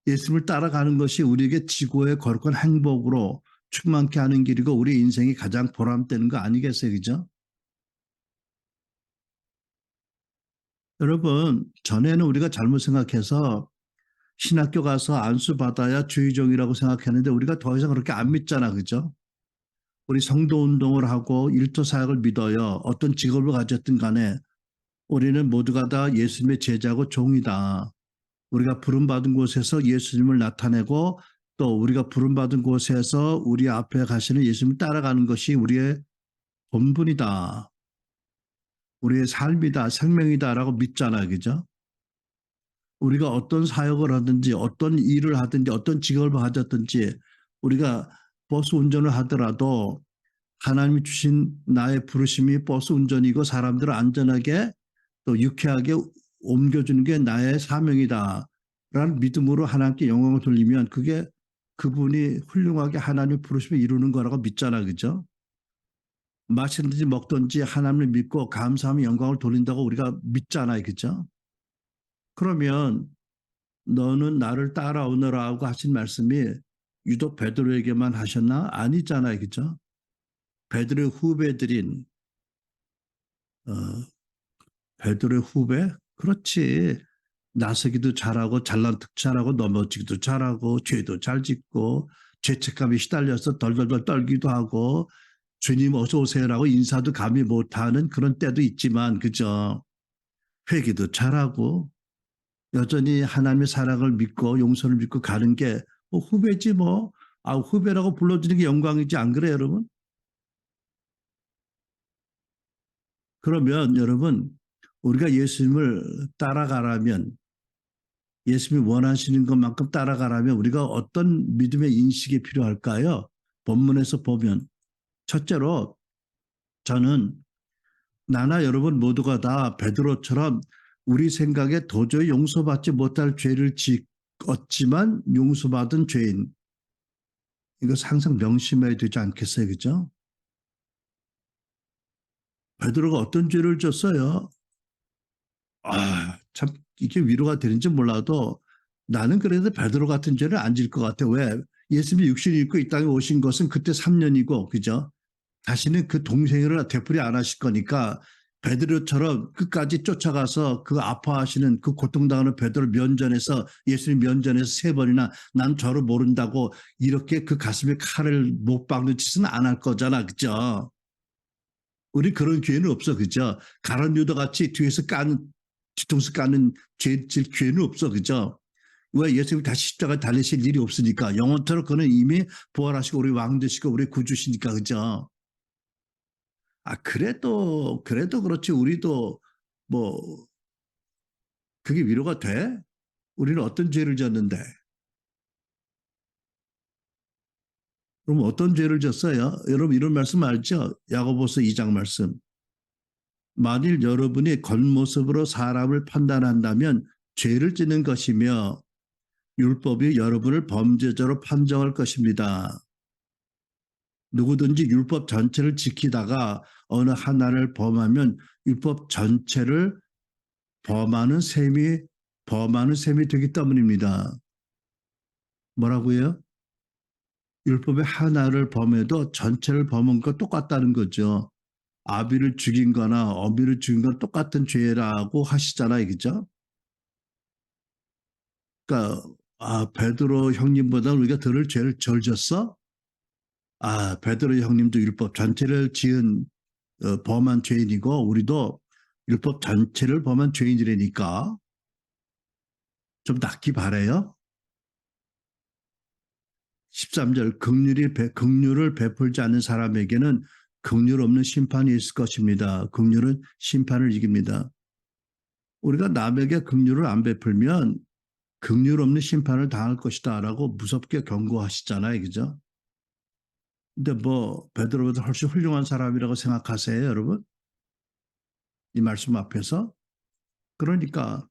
예수님을 따라가는 것이 우리에게 지구의 거룩한 행복으로 충만케 하는 길이고 우리 인생이 가장 보람되는 거 아니겠어요, 그죠? 여러분, 전에는 우리가 잘못 생각해서 신학교 가서 안수 받아야 주의종이라고 생각했는데 우리가 더 이상 그렇게 안 믿잖아, 그죠? 우리 성도 운동을 하고 일터 사역을 믿어요. 어떤 직업을 가졌든 간에 우리는 모두가 다 예수님의 제자고 종이다. 우리가 부름받은 곳에서 예수님을 나타내고 또 우리가 부름받은 곳에서 우리 앞에 가시는 예수님을 따라가는 것이 우리의 본분이다. 우리의 삶이다, 생명이다라고 믿잖아요. 그죠? 우리가 어떤 사역을 하든지 어떤 일을 하든지 어떤 직업을 가졌든지 우리가 버스 운전을 하더라도 하나님이 주신 나의 부르심이 버스 운전이고 사람들을 안전하게 또 유쾌하게 옮겨주는 게 나의 사명이다. 라는 믿음으로 하나님께 영광을 돌리면 그게 그분이 훌륭하게 하나님 부르시면 이루는 거라고 믿잖아. 그죠? 마시든지 먹든지 하나님을 믿고 감사하며 영광을 돌린다고 우리가 믿잖아요. 그죠? 그러면 너는 나를 따라오너라고 하신 말씀이 유독 베드로에게만 하셨나? 아니잖아요. 그죠? 베드로의 후배들인 어, 베드로의 후배? 그렇지. 나서기도 잘하고 잘난 척 잘하고 넘어지기도 잘하고 죄도 잘 짓고 죄책감에 시달려서 덜덜덜 떨기도 하고 주님 어서 오세요라고 인사도 감히 못하는 그런 때도 있지만 그죠? 회개도 잘하고 여전히 하나님의 사랑을 믿고 용서를 믿고 가는 게 뭐 후배지 뭐. 아, 후배라고 불러주는 게 영광이지 안 그래요, 여러분? 그러면 여러분 우리가 예수님을 따라가라면 예수님이 원하시는 것만큼 따라가라면 우리가 어떤 믿음의 인식이 필요할까요? 본문에서 보면 첫째로 저는 나나 여러분 모두가 다 베드로처럼 우리 생각에 도저히 용서받지 못할 죄를 지었지만 용서받은 죄인 이거 항상 명심해야 되지 않겠어요? 그죠? 베드로가 어떤 죄를 졌어요? 아, 참 이게 위로가 되는지 몰라도 나는 그래도 베드로 같은 죄를 안 질 것 같아. 왜? 예수님이 육신을 입고 이 땅에 오신 것은 그때 3년이고, 그죠? 다시는 그 동생을 되풀이 안 하실 거니까 베드로처럼 끝까지 쫓아가서 그 아파하시는 그 고통당하는 베드로 면전에서 예수님 면전에서 3번이나 난 저를 모른다고 이렇게 그 가슴에 칼을 못 박는 짓은 안 할 거잖아. 그죠? 우리 그런 기회는 없어. 그죠? 가론 유다 같이 뒤에서 까는 뒤통수 까는 죄질 기회는 없어. 그죠? 왜 예수님이 다시 십자가 달리실 일이 없으니까 영원토록 그는 이미 부활하시고 우리 왕 되시고 우리 구주시니까. 그죠? 아, 그래도 그렇지. 우리도 뭐 그게 위로가 돼? 우리는 어떤 죄를 졌는데? 그럼 어떤 죄를 졌어요? 여러분 이런 말씀 알죠? 야고보서 2장 말씀. 만일 여러분이 겉모습으로 사람을 판단한다면 죄를 짓는 것이며 율법이 여러분을 범죄자로 판정할 것입니다. 누구든지 율법 전체를 지키다가 어느 하나를 범하면 율법 전체를 범하는 셈이 되기 때문입니다. 뭐라고요? 율법의 하나를 범해도 전체를 범한 것 똑같다는 거죠. 아비를 죽인 거나 어미를 죽인 건 똑같은 죄라고 하시잖아요. 그죠? 그러니까 베드로 형님보다 우리가 덜 죄를 절 졌어? 베드로 형님도 율법 전체를 지은 범한 죄인이고 우리도 율법 전체를 범한 죄인이라니까 좀 낫기 바래요. 13절 긍휼을 베풀지 않는 사람에게는 긍휼 없는 심판이 있을 것입니다. 긍휼은 심판을 이깁니다. 우리가 남에게 긍휼을 안 베풀면 긍휼 없는 심판을 당할 것이다라고 무섭게 경고하시잖아요. 그죠? 근데 뭐 베드로보다 훨씬 훌륭한 사람이라고 생각하세요, 여러분? 이 말씀 앞에서? 그러니까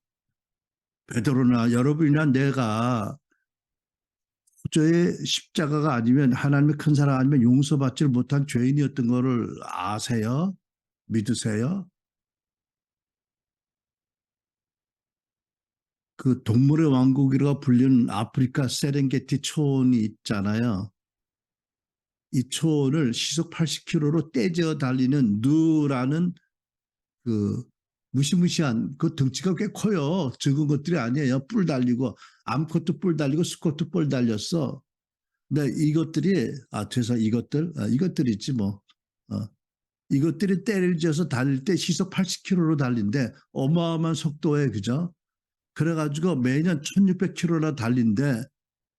베드로나 여러분이나 내가 도저히 십자가가 아니면 하나님의 큰 사랑 아니면 용서받지 못한 죄인이었던 거를 아세요? 믿으세요? 그 동물의 왕국이라고 불리는 아프리카 세렝게티 초원이 있잖아요. 이 초원을 시속 80km로 떼져 달리는 누라는 그 무시무시한 그 덩치가 꽤 커요. 적은 것들이 아니에요. 뿔 달리고 암컷도 뿔 달리고 수컷도 뿔 달렸어. 근데 이것들이 이것들 있지 뭐. 어, 이것들이 때를 지어서 달릴 때 시속 80km로 달린데 어마어마한 속도에 그죠? 그래가지고 매년 1600km나 달린데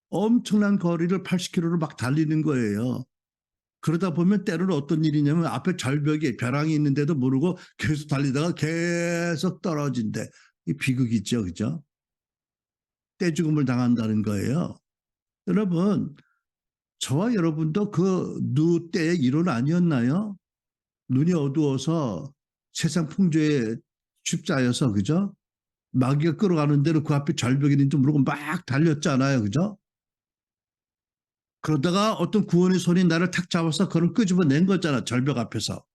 엄청난 거리를 80km로 막 달리는 거예요. 그러다 보면 때로는 어떤 일이냐면 앞에 절벽에 벼랑이 있는데도 모르고 계속 달리다가 계속 떨어진대. 이 비극이죠. 그죠? 떼죽음을 당한다는 거예요. 여러분, 저와 여러분도 그 누 때의 일원 아니었나요? 눈이 어두워서 세상 풍조에 휩싸여서 그죠? 마귀가 끌어가는 대로 그 앞에 절벽이 있는지 모르고 막 달렸잖아요. 그죠? 그러다가 어떤 구원의 손이 나를 탁 잡아서 그걸 끄집어낸 거잖아. 절벽 앞에서.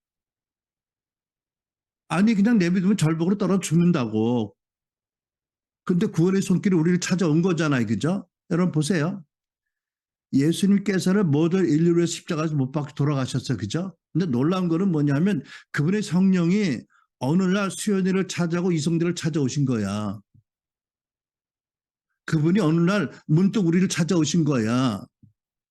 아니 그냥 내비두면 절벽으로 떨어 죽는다고. 근데 구원의 손길이 우리를 찾아온 거잖아요. 그죠? 여러분 보세요. 예수님께서는 모든 인류를 위해서 십자가에서 못 박혀 돌아가셨어요. 그죠? 근데 놀라운 거는 뭐냐면 그분의 성령이 어느 날 수연이를 찾아오고 이성들을 찾아오신 거야. 그분이 어느 날 문득 우리를 찾아오신 거야.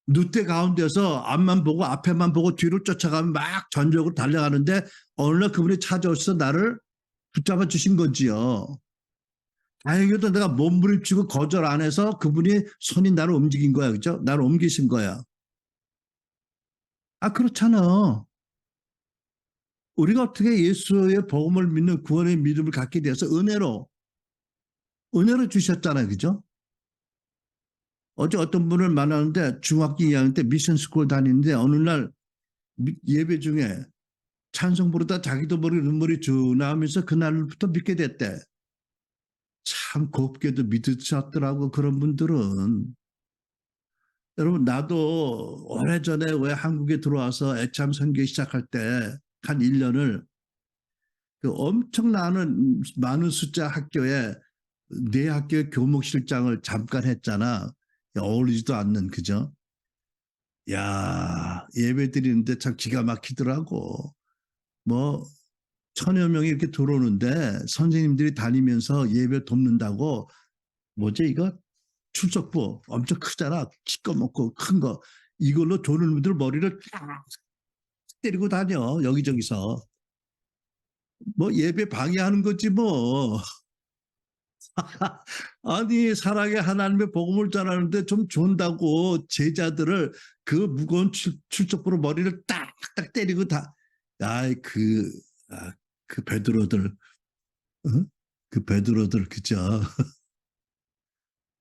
늑대 가운데서 앞만 보고 앞에만 보고 뒤를 쫓아가면 막 전적으로 달려가는데 어느 날 그분이 찾아오셔서 나를 붙잡아 주신 거지요. 다행히도 내가 몸부림치고 거절 안 해서 그분이 손이 나를 움직인 거야. 그죠? 나를 옮기신 거야. 아, 그렇잖아. 우리가 어떻게 예수의 복음을 믿는 구원의 믿음을 갖게 돼서 은혜로 주셨잖아요. 그죠? 어제 어떤 분을 만나는데 중학교 2학년 때 미션 스쿨 다니는데 어느 날 예배 중에 찬송 부르다 자기도 모르게 눈물이 쭉 나오면서 그날부터 믿게 됐대. 참 곱게도 믿으셨더라고 그런 분들은. 여러분 나도 오래전에 왜 한국에 들어와서 애참 선교 시작할 때 한 1년을 그 엄청나는 많은 숫자 학교에 내 학교의 교목실장을 잠깐 했잖아. 어울리지도 않는 그죠? 야 예배 드리는데 참 기가 막히더라고. 뭐 천여 명이 이렇게 들어오는데 선생님들이 다니면서 예배 돕는다고 뭐지 이거 출석부 엄청 크잖아. 시꺼멓고 큰 거. 이걸로 졸음들 머리를 딱 때리고 다녀 여기저기서. 뭐 예배 방해하는 거지 뭐. 아니 사랑의 하나님의 복음을 전하는데 좀 존다고 제자들을 그 무거운 출석부로 머리를 딱딱 때리고 다. 아이 그 베드로들, 응? 그 베드로들 그죠?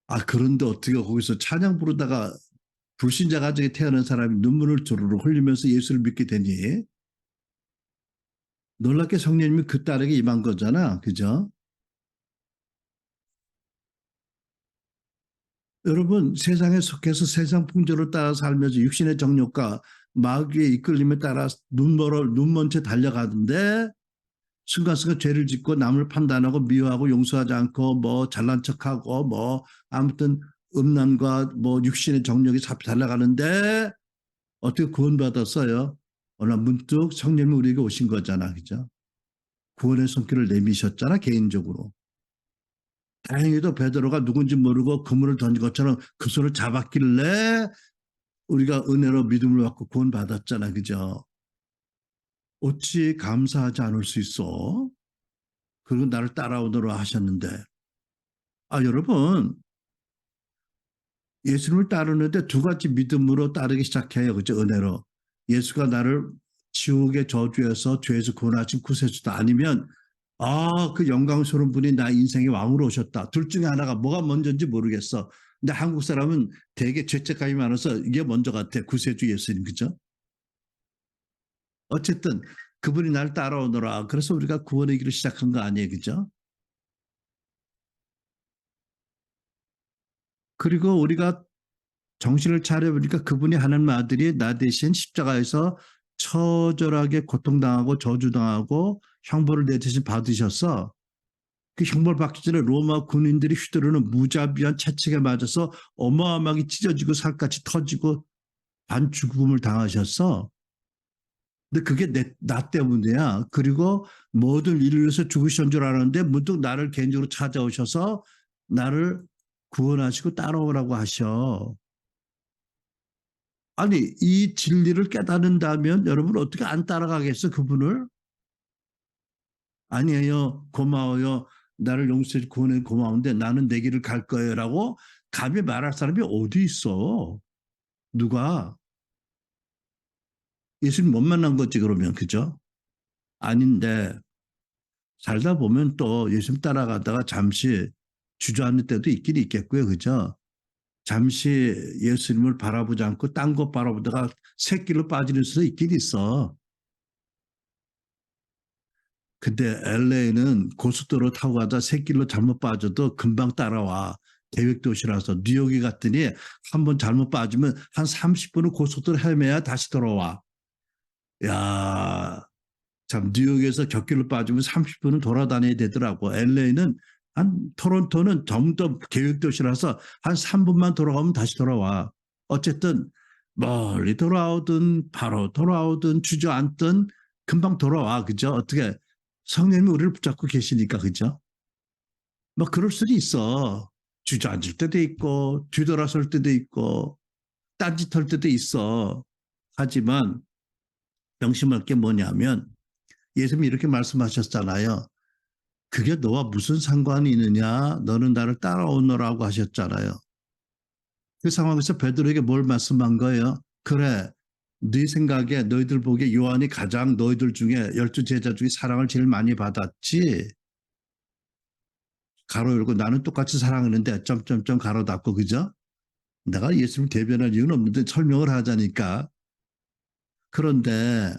아 그런데 어떻게 거기서 찬양 부르다가 불신자 가정에 태어난 사람이 눈물을 주르르 흘리면서 예수를 믿게 되니 놀랍게 성령님이 그 딸에게 임한 거잖아, 그죠? 여러분 세상에 속해서 세상 풍조를 따라 살면서 육신의 정욕과 마귀의 이끌림에 따라 눈먼 채 달려가던데 순간순간 죄를 짓고 남을 판단하고 미워하고 용서하지 않고 뭐 잘난 척하고 뭐 아무튼 음란과 뭐 육신의 정욕이 달려가는데 어떻게 구원받았어요? 어느 문득 성령이 우리에게 오신 거잖아, 그죠? 구원의 손길을 내미셨잖아, 개인적으로. 다행히도 베드로가 누군지 모르고 그물을 던진 것처럼 그 손을 잡았길래 우리가 은혜로 믿음을 받고 구원받았잖아, 그죠? 어찌 감사하지 않을 수 있어? 그리고 나를 따라오도록 하셨는데. 아, 여러분, 예수님을 따르는데 두 가지 믿음으로 따르기 시작해요, 그죠? 은혜로. 예수가 나를 지옥의 저주에서 죄에서 구원하신 구세주다. 아니면 그 영광스러운 분이 나 인생의 왕으로 오셨다. 둘 중에 하나가 뭐가 먼저인지 모르겠어. 근데 한국 사람은 되게 죄책감이 많아서 이게 먼저 같아. 구세주 예수님, 그죠? 어쨌든 그분이 날 따라오너라. 그래서 우리가 구원의 길을 시작한 거 아니에요, 그죠? 그리고 우리가 정신을 차려보니까 그분이 하나님 아들이 나 대신 십자가에서 처절하게 고통당하고 저주당하고 형벌을 내 대신 받으셨어. 그 형벌 받기 전에 로마 군인들이 휘두르는 무자비한 채찍에 맞아서 어마어마하게 찢어지고 살갗이 터지고 반죽음을 당하셨어. 근데 그게 나 때문이야. 그리고 모든 일을 위해서 죽으신 줄 알았는데 문득 나를 개인적으로 찾아오셔서 나를 구원하시고 따라오라고 하셔. 아니 이 진리를 깨닫는다면 여러분 어떻게 안 따라가겠어 그분을? 아니에요. 고마워요. 나를 용서해 구원해 고마운데 나는 내 길을 갈 거예요라고 감히 말할 사람이 어디 있어? 누가? 예수님 못 만난 거지 그러면 그죠? 아닌데 살다 보면 또 예수님 따라가다가 잠시 주저앉는 때도 있긴 있겠고요. 그죠? 잠시 예수님을 바라보지 않고 딴 것 바라보다가 새길로 빠지는 수도 있긴 있어. 근데 LA는 고속도로 타고 가다 새길로 잘못 빠져도 금방 따라와. 계획도시라서 뉴욕에 갔더니 한 번 잘못 빠지면 한 30분을 고속도로 헤매야 다시 돌아와. 야, 참 뉴욕에서 곁길로 빠지면 30분은 돌아다녀야 되더라고. LA는 토론토는 좀 더 계획도시라서 한 3분만 돌아가면 다시 돌아와. 어쨌든 멀리 돌아오든 바로 돌아오든 주저앉든 금방 돌아와. 그죠? 어떻게 성령님이 우리를 붙잡고 계시니까. 그죠? 뭐 그럴 수도 있어. 주저앉을 때도 있고 뒤돌아설 때도 있고 딴짓할 때도 있어. 하지만 명심할 게 뭐냐면 예수님이 이렇게 말씀하셨잖아요. 그게 너와 무슨 상관이 있느냐? 너는 나를 따라오너라고 하셨잖아요. 그 상황에서 베드로에게 뭘 말씀한 거예요? 그래, 네 생각에 너희들 보기에 요한이 가장 너희들 중에 12제자 중에 사랑을 제일 많이 받았지? 가로 열고 나는 똑같이 사랑하는데 점점점 가로 닫고 그죠? 내가 예수님 대변할 이유는 없는데 설명을 하자니까. 그런데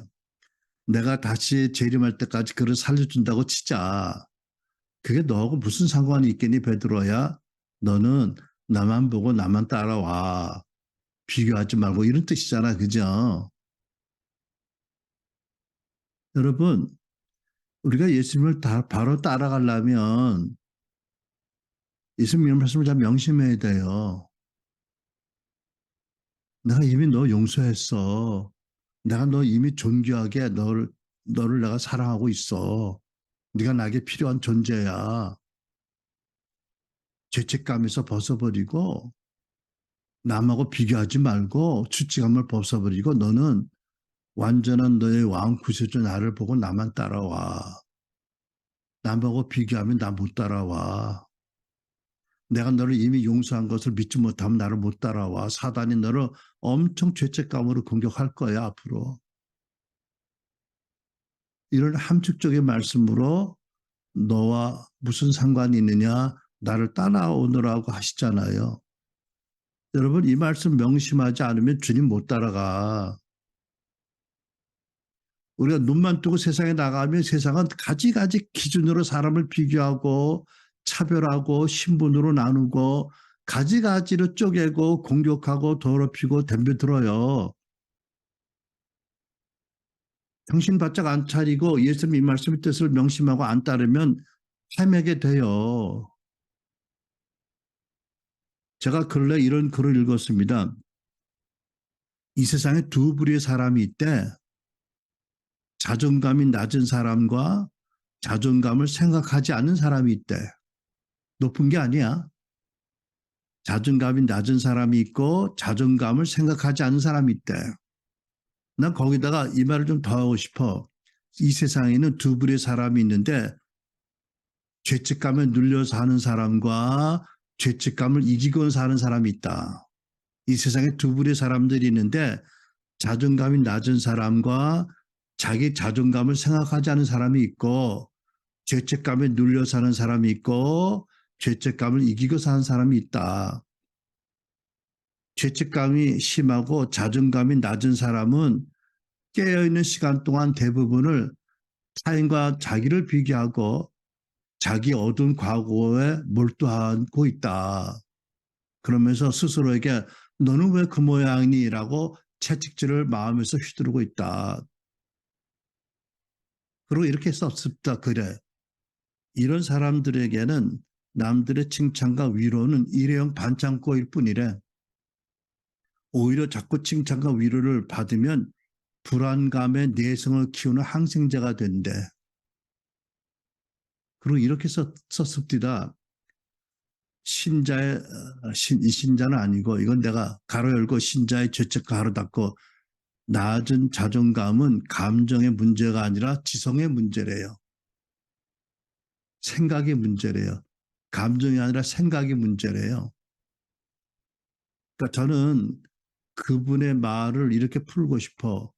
내가 다시 재림할 때까지 그를 살려준다고 치자. 그게 너하고 무슨 상관이 있겠니 베드로야? 너는 나만 보고 나만 따라와. 비교하지 말고 이런 뜻이잖아. 그죠? 여러분 우리가 예수님을 바로 따라가려면 예수님 말씀을 잘 명심해야 돼요. 내가 이미 너 용서했어. 내가 너 이미 존귀하게 너를 내가 사랑하고 있어. 네가 나에게 필요한 존재야. 죄책감에서 벗어버리고 남하고 비교하지 말고 추측감을 벗어버리고 너는 완전한 너의 왕 구세주 나를 보고 나만 따라와. 남하고 비교하면 나 못 따라와. 내가 너를 이미 용서한 것을 믿지 못하면 나를 못 따라와. 사단이 너를 엄청 죄책감으로 공격할 거야 앞으로. 이런 함축적인 말씀으로 너와 무슨 상관이 있느냐 나를 따라오느라고 하시잖아요. 여러분 이 말씀 명심하지 않으면 주님 못 따라가. 우리가 눈만 뜨고 세상에 나가면 세상은 가지가지 기준으로 사람을 비교하고 차별하고 신분으로 나누고 가지가지로 쪼개고 공격하고 더럽히고 덤벼들어요. 정신 바짝 안 차리고 예수님 이 말씀의 뜻을 명심하고 안 따르면 헤매게 돼요. 제가 근래 이런 글을 읽었습니다. 이 세상에 두 부류의 사람이 있대. 자존감이 낮은 사람과 자존감을 생각하지 않는 사람이 있대. 높은 게 아니야. 자존감이 낮은 사람이 있고 자존감을 생각하지 않는 사람이 있대. 난 거기다가 이 말을 좀 더 하고 싶어. 이 세상에는 두 부류의 사람이 있는데 죄책감에 눌려 사는 사람과 죄책감을 이기고 사는 사람이 있다. 이 세상에 두 부류의 사람들이 있는데 자존감이 낮은 사람과 자기 자존감을 생각하지 않는 사람이 있고 죄책감에 눌려 사는 사람이 있고 죄책감을 이기고 사는 사람이 있다. 죄책감이 심하고 자존감이 낮은 사람은 깨어있는 시간 동안 대부분을 타인과 자기를 비교하고 자기 어두운 과거에 몰두하고 있다. 그러면서 스스로에게 너는 왜 그 모양이니? 라고 채찍질을 마음에서 휘두르고 있다. 그리고 이렇게 썼습니다. 그래. 이런 사람들에게는 남들의 칭찬과 위로는 일회용 반창고일 뿐이래. 오히려 자꾸 칭찬과 위로를 받으면 불안감의 내성을 키우는 항생제가 된대. 그리고 이렇게 썼습니다. 신자는 아니고 이건 내가 가로 열고 신자의 죄책 가로 닫고 낮은 자존감은 감정의 문제가 아니라 지성의 문제래요. 생각의 문제래요. 감정이 아니라 생각의 문제래요. 그러니까 저는 그분의 말을 이렇게 풀고 싶어.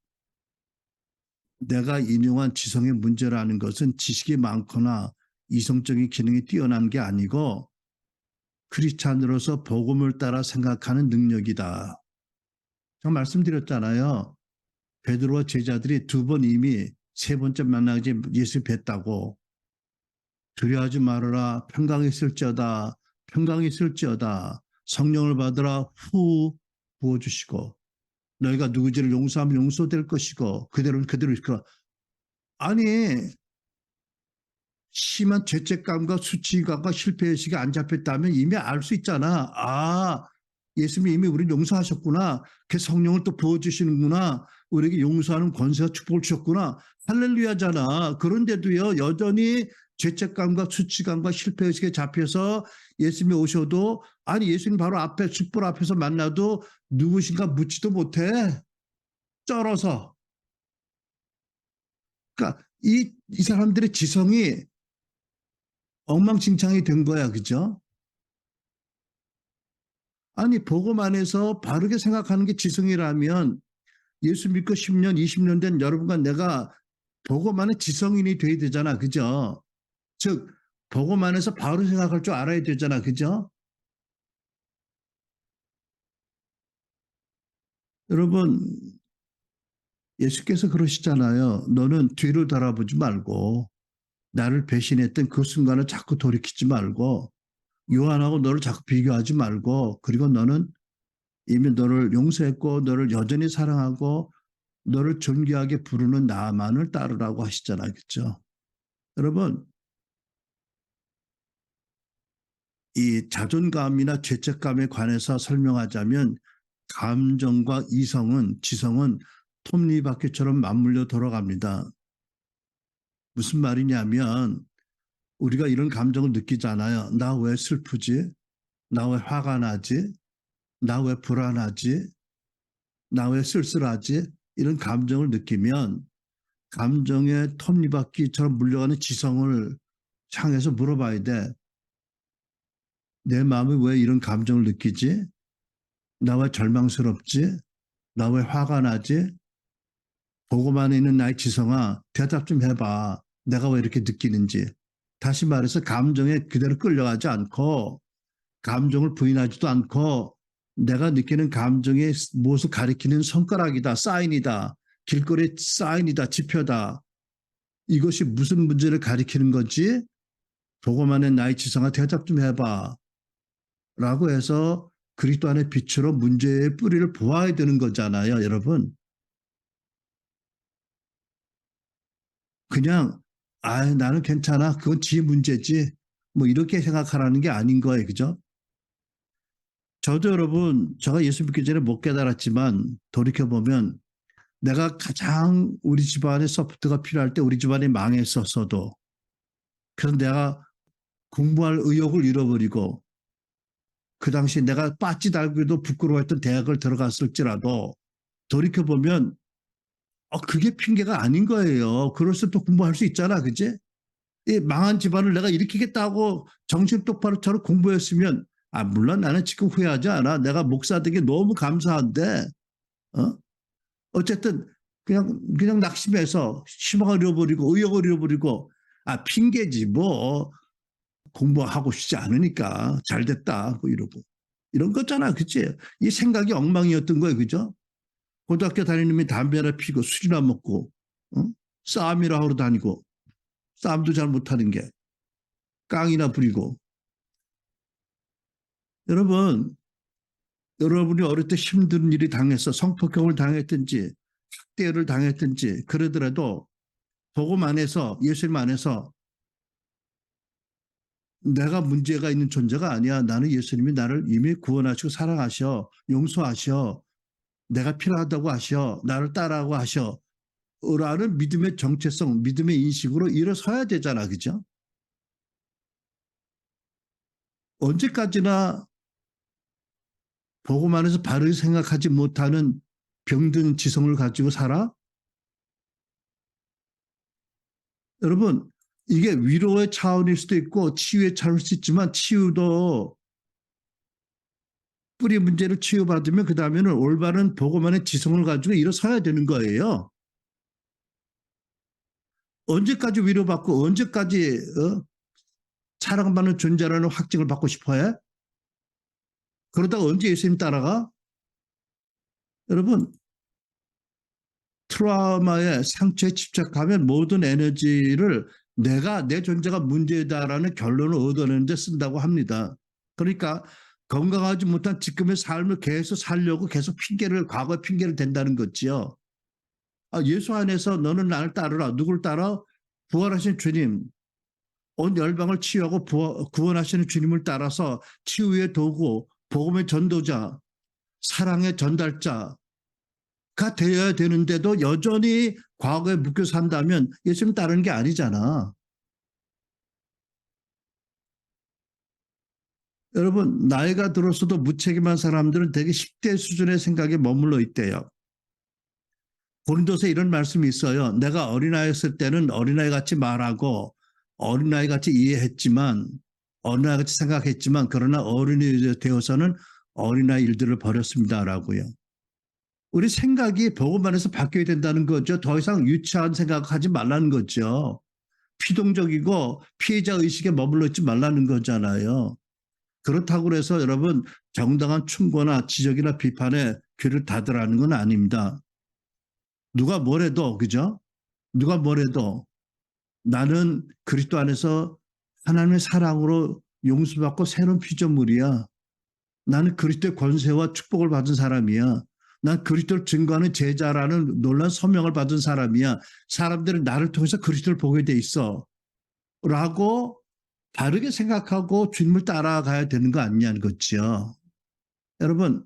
내가 인용한 지성의 문제라는 것은 지식이 많거나 이성적인 기능이 뛰어난 게 아니고 크리스찬으로서 복음을 따라 생각하는 능력이다. 제가 말씀드렸잖아요. 베드로와 제자들이 두 번 이미 세 번째 만나지 예수 뵀다고 두려워하지 말아라 평강했을지어다 평강이 있을지어다. 성령을 받으라 후 부어주시고 너희가 누구지를 용서하면 용서될 것이고 그대로는 그대로 있고. 아니 심한 죄책감과 수치감과 실패의식이 안 잡혔다면 이미 알 수 있잖아. 아, 예수님이 이미 우리를 용서하셨구나. 그 성령을 또 부어주시는구나. 우리에게 용서하는 권세와 축복을 주셨구나. 할렐루야잖아. 그런데도요, 여전히 죄책감과 수치감과 실패의식에 잡혀서 예수님이 오셔도, 아니, 예수님 바로 앞에, 숯불 앞에서 만나도 누구신가 묻지도 못해. 쩔어서. 그러니까 이 사람들의 지성이 엉망진창이 된 거야, 그죠? 아니, 복음 안에서 바르게 생각하는 게 지성이라면 예수 믿고 10년, 20년 된 여러분과 내가 복음 안에 지성인이 돼야 되잖아, 그죠? 즉, 복음 안에서 바로 생각할 줄 알아야 되잖아, 그죠? 여러분, 예수께서 그러시잖아요. 너는 뒤를 돌아보지 말고 나를 배신했던 그 순간을 자꾸 돌이키지 말고 요한하고 너를 자꾸 비교하지 말고 그리고 너는 이미 너를 용서했고 너를 여전히 사랑하고 너를 존귀하게 부르는 나만을 따르라고 하시잖아요. 그렇죠? 여러분, 이 자존감이나 죄책감에 관해서 설명하자면 감정과 이성은 지성은 톱니바퀴처럼 맞물려 돌아갑니다. 무슨 말이냐면 우리가 이런 감정을 느끼잖아요. 나 왜 슬프지? 나 왜 화가 나지? 나 왜 불안하지? 나 왜 쓸쓸하지? 이런 감정을 느끼면 감정의 톱니바퀴처럼 물려가는 지성을 향해서 물어봐야 돼. 내 마음이 왜 이런 감정을 느끼지? 나 왜 절망스럽지? 나 왜 화가 나지? 보고만 있는 나의 지성아, 대답 좀 해봐. 내가 왜 이렇게 느끼는지. 다시 말해서 감정에 그대로 끌려가지 않고 감정을 부인하지도 않고 내가 느끼는 감정의 무엇을 가리키는 손가락이다, 사인이다, 길거리 사인이다, 지표다. 이것이 무슨 문제를 가리키는 거지? 보고만의 나의 지성아 대답 좀 해봐. 라고 해서 그리스도 안의 빛으로 문제의 뿌리를 보아야 되는 거잖아요, 여러분. 그냥 나는 괜찮아. 그건 지 문제지. 뭐 이렇게 생각하라는 게 아닌 거예요. 그죠? 저도 여러분, 제가 예수 믿기 전에 못 깨달았지만 돌이켜보면 내가 가장 우리 집안에 서포트가 필요할 때 우리 집안이 망했었어도 그래서 내가 공부할 의욕을 잃어버리고 그 당시 내가 빠찌 달기도 부끄러워했던 대학을 들어갔을지라도 돌이켜보면 그게 핑계가 아닌 거예요. 그럴수록 또 공부할 수 있잖아. 그지? 이 망한 집안을 내가 일으키겠다고 정신 똑바로 차려 공부했으면 물론 나는 지금 후회하지 않아. 내가 목사 되게 너무 감사한데 어? 어쨌든 그냥 낙심해서 희망을 잃어버리고 의욕을 잃어버리고 핑계지 뭐 공부하고 싶지 않으니까 잘 됐다 뭐 이러고 이런 거잖아. 그치? 이 생각이 엉망이었던 거예요. 그죠? 고등학교 다니는 놈이 담배나 피고 술이나 먹고 싸움이라 하러 다니고 싸움도 잘 못하는 게 깡이나 부리고 여러분이 어릴 때 힘든 일이 당해서 성폭행을 당했든지 학대를 당했든지 그러더라도 복음 안에서 예수님 안에서 내가 문제가 있는 존재가 아니야. 나는 예수님이 나를 이미 구원하시고 사랑하셔 용서하셔 내가 필요하다고 하셔 나를 따라하고 하셔 라는 믿음의 정체성 믿음의 인식으로 일어서야 되잖아. 그죠? 언제까지나 복음 안에서 바르게 생각하지 못하는 병든 지성을 가지고 살아? 여러분 이게 위로의 차원일 수도 있고 치유의 차원일 수 있지만 치유도 뿌리 문제를 치유받으면 그 다음에는 올바른 복음 안의 지성을 가지고 일어서야 되는 거예요. 언제까지 위로받고 언제까지 사랑받는 존재라는 확증을 받고 싶어해? 그러다가 언제 예수님 따라가? 여러분 트라우마의 상처에 집착하면 모든 에너지를 내 존재가 문제다라는 결론을 얻어내는 데 쓴다고 합니다. 그러니까 건강하지 못한 지금의 삶을 계속 살려고 계속 과거의 핑계를 댄다는 거지요. 예수 안에서 너는 나를 따르라. 누굴 따라? 부활하신 주님. 온 열방을 치유하고 구원하시는 주님을 따라서 치유의 도구, 복음의 전도자, 사랑의 전달자가 되어야 되는데도 여전히 과거에 묶여 산다면 예수님 따르는 게 아니잖아. 여러분, 나이가 들어서도 무책임한 사람들은 되게 10대 수준의 생각에 머물러 있대요. 고린도서에 이런 말씀이 있어요. 내가 어린아이였을 때는 어린아이 같이 말하고 어린아이 같이 이해했지만 어린아이 같이 생각했지만 그러나 어른이 되어서는 어린아이 일들을 벌였습니다라고요. 우리 생각이 복음 안에서 바뀌어야 된다는 거죠. 더 이상 유치한 생각하지 말라는 거죠. 피동적이고 피해자 의식에 머물러 있지 말라는 거잖아요. 그렇다고 해서 여러분 정당한 충고나 지적이나 비판에 귀를 닫으라는 건 아닙니다. 누가 뭐래도 그죠? 누가 뭐래도 나는 그리스도 안에서 하나님의 사랑으로 용서받고 새로운 피조물이야. 나는 그리스도의 권세와 축복을 받은 사람이야. 난 그리스도를 증거하는 제자라는 놀라운 소명을 받은 사람이야. 사람들은 나를 통해서 그리스도를 보게 돼 있어. 라고 다르게 생각하고 주님을 따라가야 되는 거 아니냐는 거죠. 여러분,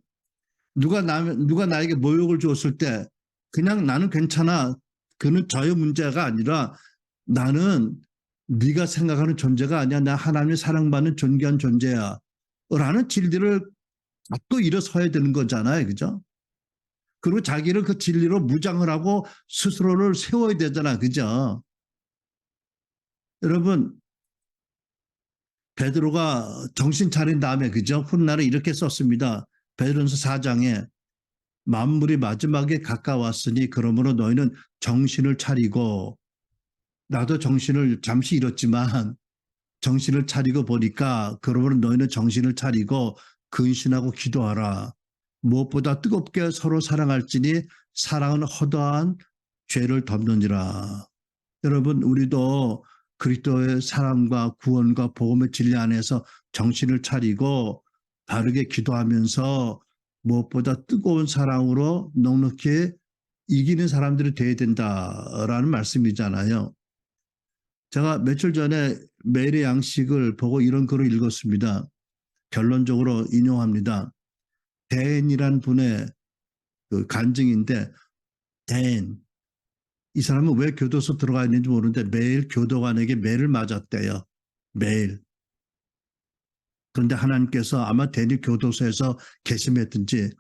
누가 나에게 모욕을 줬을 때 그냥 나는 괜찮아. 그는 저의 문제가 아니라 나는 네가 생각하는 존재가 아니야. 나 하나님의 사랑받는 존귀한 존재야. 라는 진리를 갖고 일어서야 되는 거잖아요. 그죠? 그리고 자기를 그 진리로 무장을 하고 스스로를 세워야 되잖아. 그죠? 여러분, 베드로가 정신 차린 다음에 그죠? 훗날에 이렇게 썼습니다. 베드로전서 4장에 만물이 마지막에 가까웠으니 그러므로 너희는 정신을 차리고 나도 정신을 잠시 잃었지만 정신을 차리고 보니까 그러므로 너희는 정신을 차리고 근신하고 기도하라. 무엇보다 뜨겁게 서로 사랑할지니 사랑은 허다한 죄를 덮느니라. 여러분 우리도 그리스도의 사랑과 구원과 복음의 진리 안에서 정신을 차리고 바르게 기도하면서 무엇보다 뜨거운 사랑으로 넉넉히 이기는 사람들이 돼야 된다라는 말씀이잖아요. 제가 며칠 전에 매일의 양식을 보고 이런 글을 읽었습니다. 결론적으로 인용합니다. 댄이란 분의 그 간증인데 댄, 이 사람은 왜 교도소 들어가 있는지 모르는데 매일 교도관에게 매를 맞았대요. 매일. 그런데 하나님께서 아마 댄이 교도소에서 계심했든지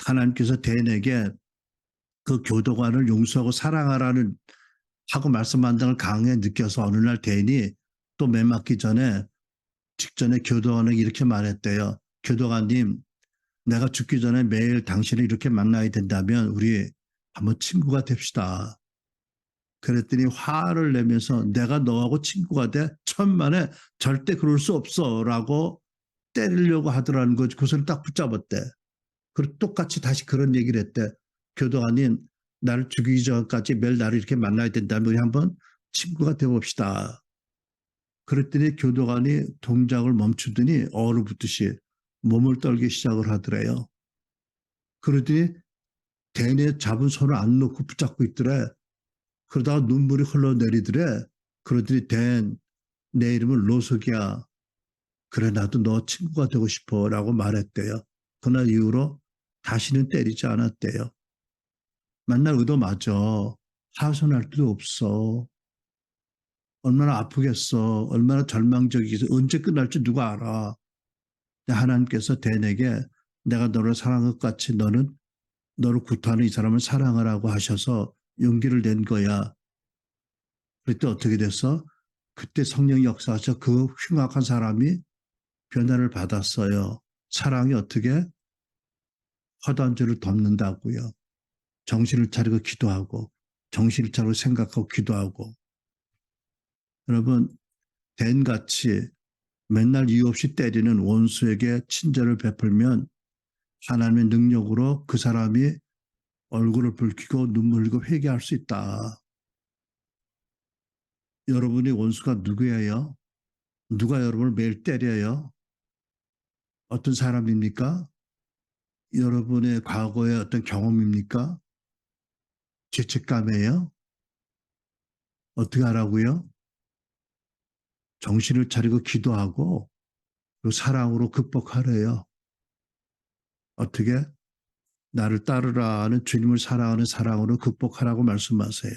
하나님께서 댄에게 그 교도관을 용서하고 사랑하라는 하고 말씀한다는 걸 강하게 느껴서 어느 날 댄이 또 매 맞기 전에 직전에 교도관에게 이렇게 말했대요. 교도관님, 내가 죽기 전에 매일 당신을 이렇게 만나야 된다면 우리 한번 친구가 됩시다. 그랬더니 화를 내면서 내가 너하고 친구가 돼? 천만에 절대 그럴 수 없어 라고 때리려고 하더라는 거지. 그 소리 딱 붙잡았대. 그리고 똑같이 다시 그런 얘기를 했대. 교도관님 나를 죽이기 전까지 매일 나를 이렇게 만나야 된다면 우리 한번 친구가 되봅시다. 그랬더니 교도관이 동작을 멈추더니 얼어붙듯이 몸을 떨기 시작을 하더래요. 그러더니 대뇌 잡은 손을 안 놓고 붙잡고 있더래. 그러다가 눈물이 흘러내리더래. 그러더니 내 이름은 로석이야. 그래 나도 너 친구가 되고 싶어 라고 말했대요. 그날 이후로 다시는 때리지 않았대요. 만날 의도 맞아. 하소연할 데도 없어. 얼마나 아프겠어. 얼마나 절망적이겠어. 언제 끝날지 누가 알아. 하나님께서 댄에게 내가 너를 사랑한 것 같이 너는 너를 구타하는 이 사람을 사랑하라고 하셔서 용기를 낸 거야. 그때 어떻게 됐어? 그때 성령이 역사하셔 그 흉악한 사람이 변화를 받았어요. 사랑이 어떻게 허다한 죄를 덮는다고요. 정신을 차리고 기도하고 정신을 차리고 생각하고 기도하고 여러분 댄같이 맨날 이유 없이 때리는 원수에게 친절을 베풀면 하나님의 능력으로 그 사람이 얼굴을 붉히고 눈물 흘리고 회개할 수 있다. 여러분이 원수가 누구예요? 누가 여러분을 매일 때려요? 어떤 사람입니까? 여러분의 과거의 어떤 경험입니까? 죄책감이에요? 어떻게 하라고요? 정신을 차리고 기도하고 그 사랑으로 극복하래요. 어떻게? 나를 따르라 하는 주님을 사랑하는 사랑으로 극복하라고 말씀하세요.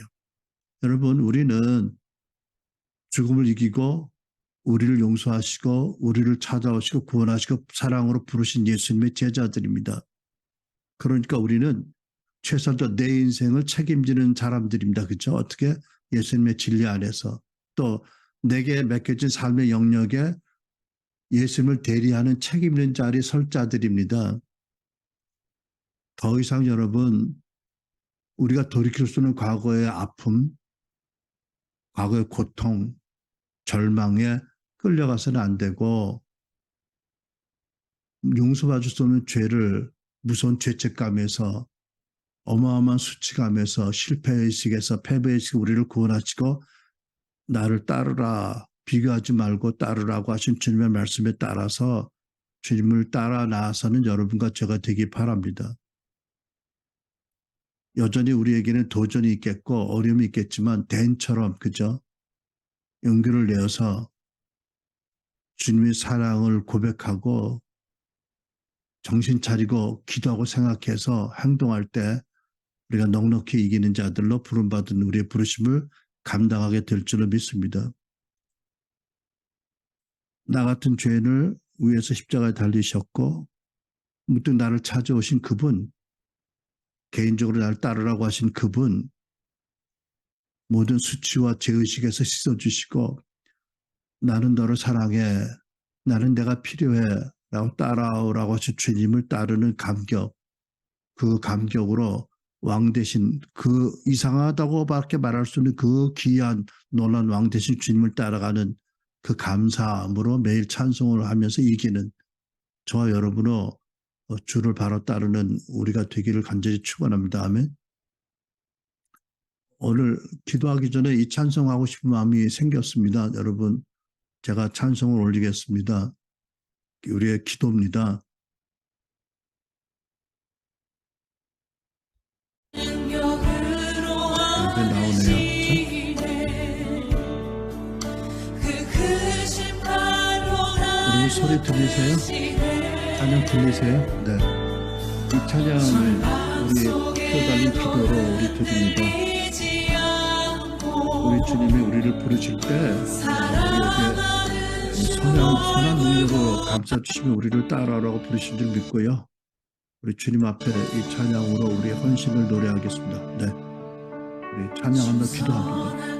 여러분, 우리는 죽음을 이기고 우리를 용서하시고 우리를 찾아오시고 구원하시고 사랑으로 부르신 예수님의 제자들입니다. 그러니까 우리는 최소한 내 인생을 책임지는 사람들입니다. 그렇죠? 어떻게? 예수님의 진리 안에서 또 내게 맡겨진 삶의 영역에 예수님을 대리하는 책임 있는 자리에 설 자들입니다. 더 이상 여러분 우리가 돌이킬 수 없는 과거의 아픔, 과거의 고통, 절망에 끌려가서는 안 되고 용서받을 수 없는 죄를 무서운 죄책감에서 어마어마한 수치감에서 실패의식에서 패배의식 우리를 구원하시고 나를 따르라 비교하지 말고 따르라고 하신 주님의 말씀에 따라서 주님을 따라 나아서는 여러분과 제가 되기 바랍니다. 여전히 우리에게는 도전이 있겠고 어려움이 있겠지만 댄처럼 그죠? 용기를 내어서 주님의 사랑을 고백하고 정신 차리고 기도하고 생각해서 행동할 때 우리가 넉넉히 이기는 자들로 부름받은 우리의 부르심을 감당하게 될 줄로 믿습니다. 나 같은 죄인을 위해서 십자가에 달리셨고 문득 나를 찾아오신 그분, 개인적으로 나를 따르라고 하신 그분, 모든 수치와 죄의식에서 씻어주시고 나는 너를 사랑해, 나는 내가 필요해 라고 따라오라고 하신 주님을 따르는 감격, 그 감격으로 왕 대신 그 이상하다고 밖에 말할 수 없는 그 귀한 놀란 왕 대신 주님을 따라가는 그 감사함으로 매일 찬송을 하면서 이기는 저와 여러분의 주를 바로 따르는 우리가 되기를 간절히 축원합니다. 아멘. 오늘 기도하기 전에 이 찬송하고 싶은 마음이 생겼습니다. 여러분, 제가 찬송을 올리겠습니다. 우리의 기도입니다. 이게 나오네요. 그리고 소리 들리세요? 찬양 들리세요? 네. 이 찬양은 우리 펴달린 기도로 우리 드립니다. 우리 주님이 우리를 부르실 때 우리에게 선한 능력으로 감싸주시며 우리를 따라오라고 부르신 줄 믿고요. 우리 주님 앞에 이 찬양으로 우리의 헌신을 노래하겠습니다. 네, 우리 찬양하며 기도합니다.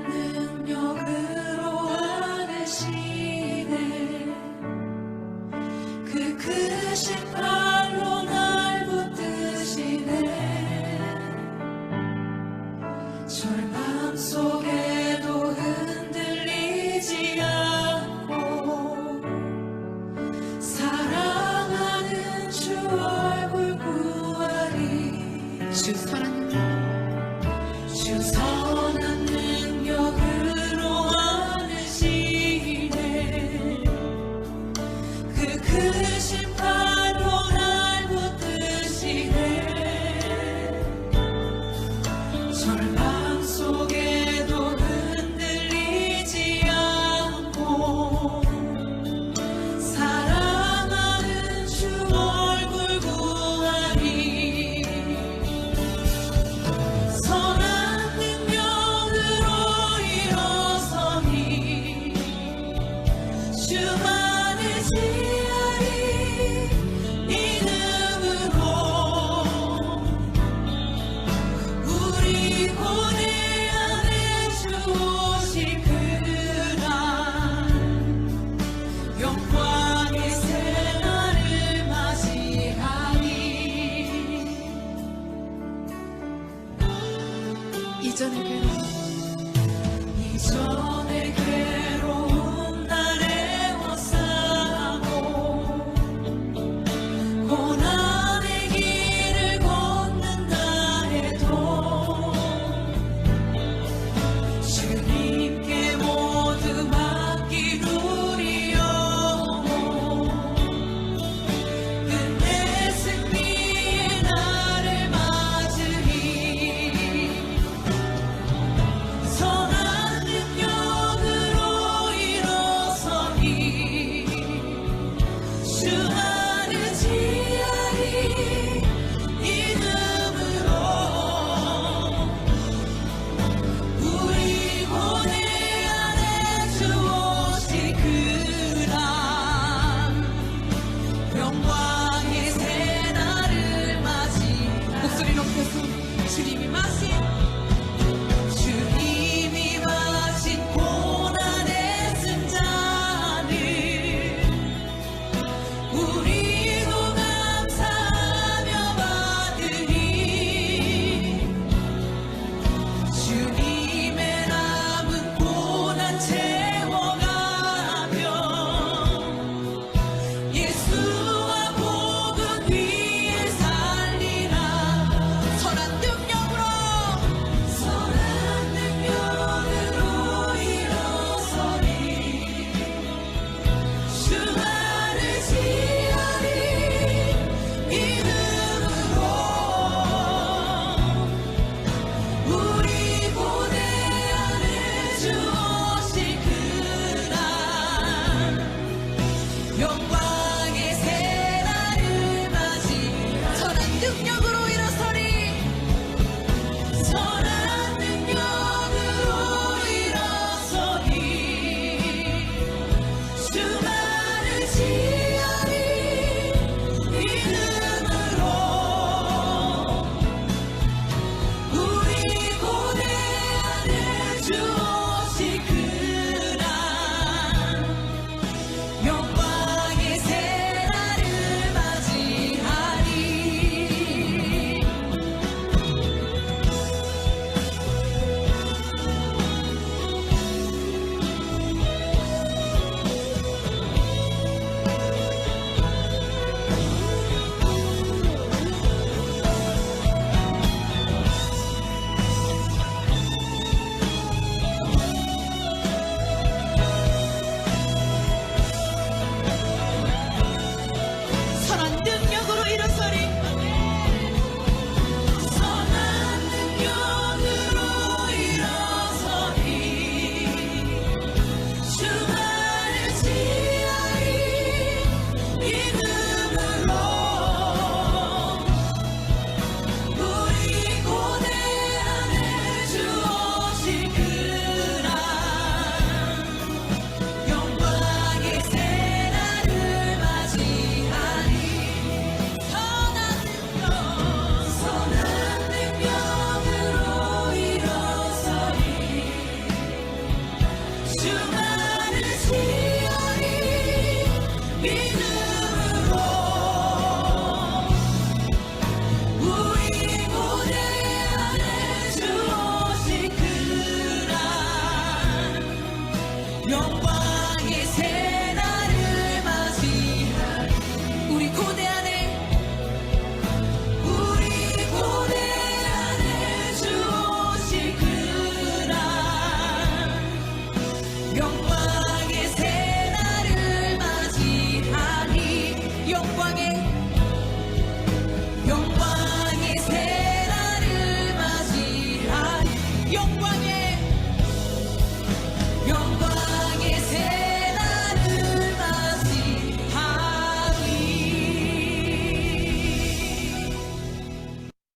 주만의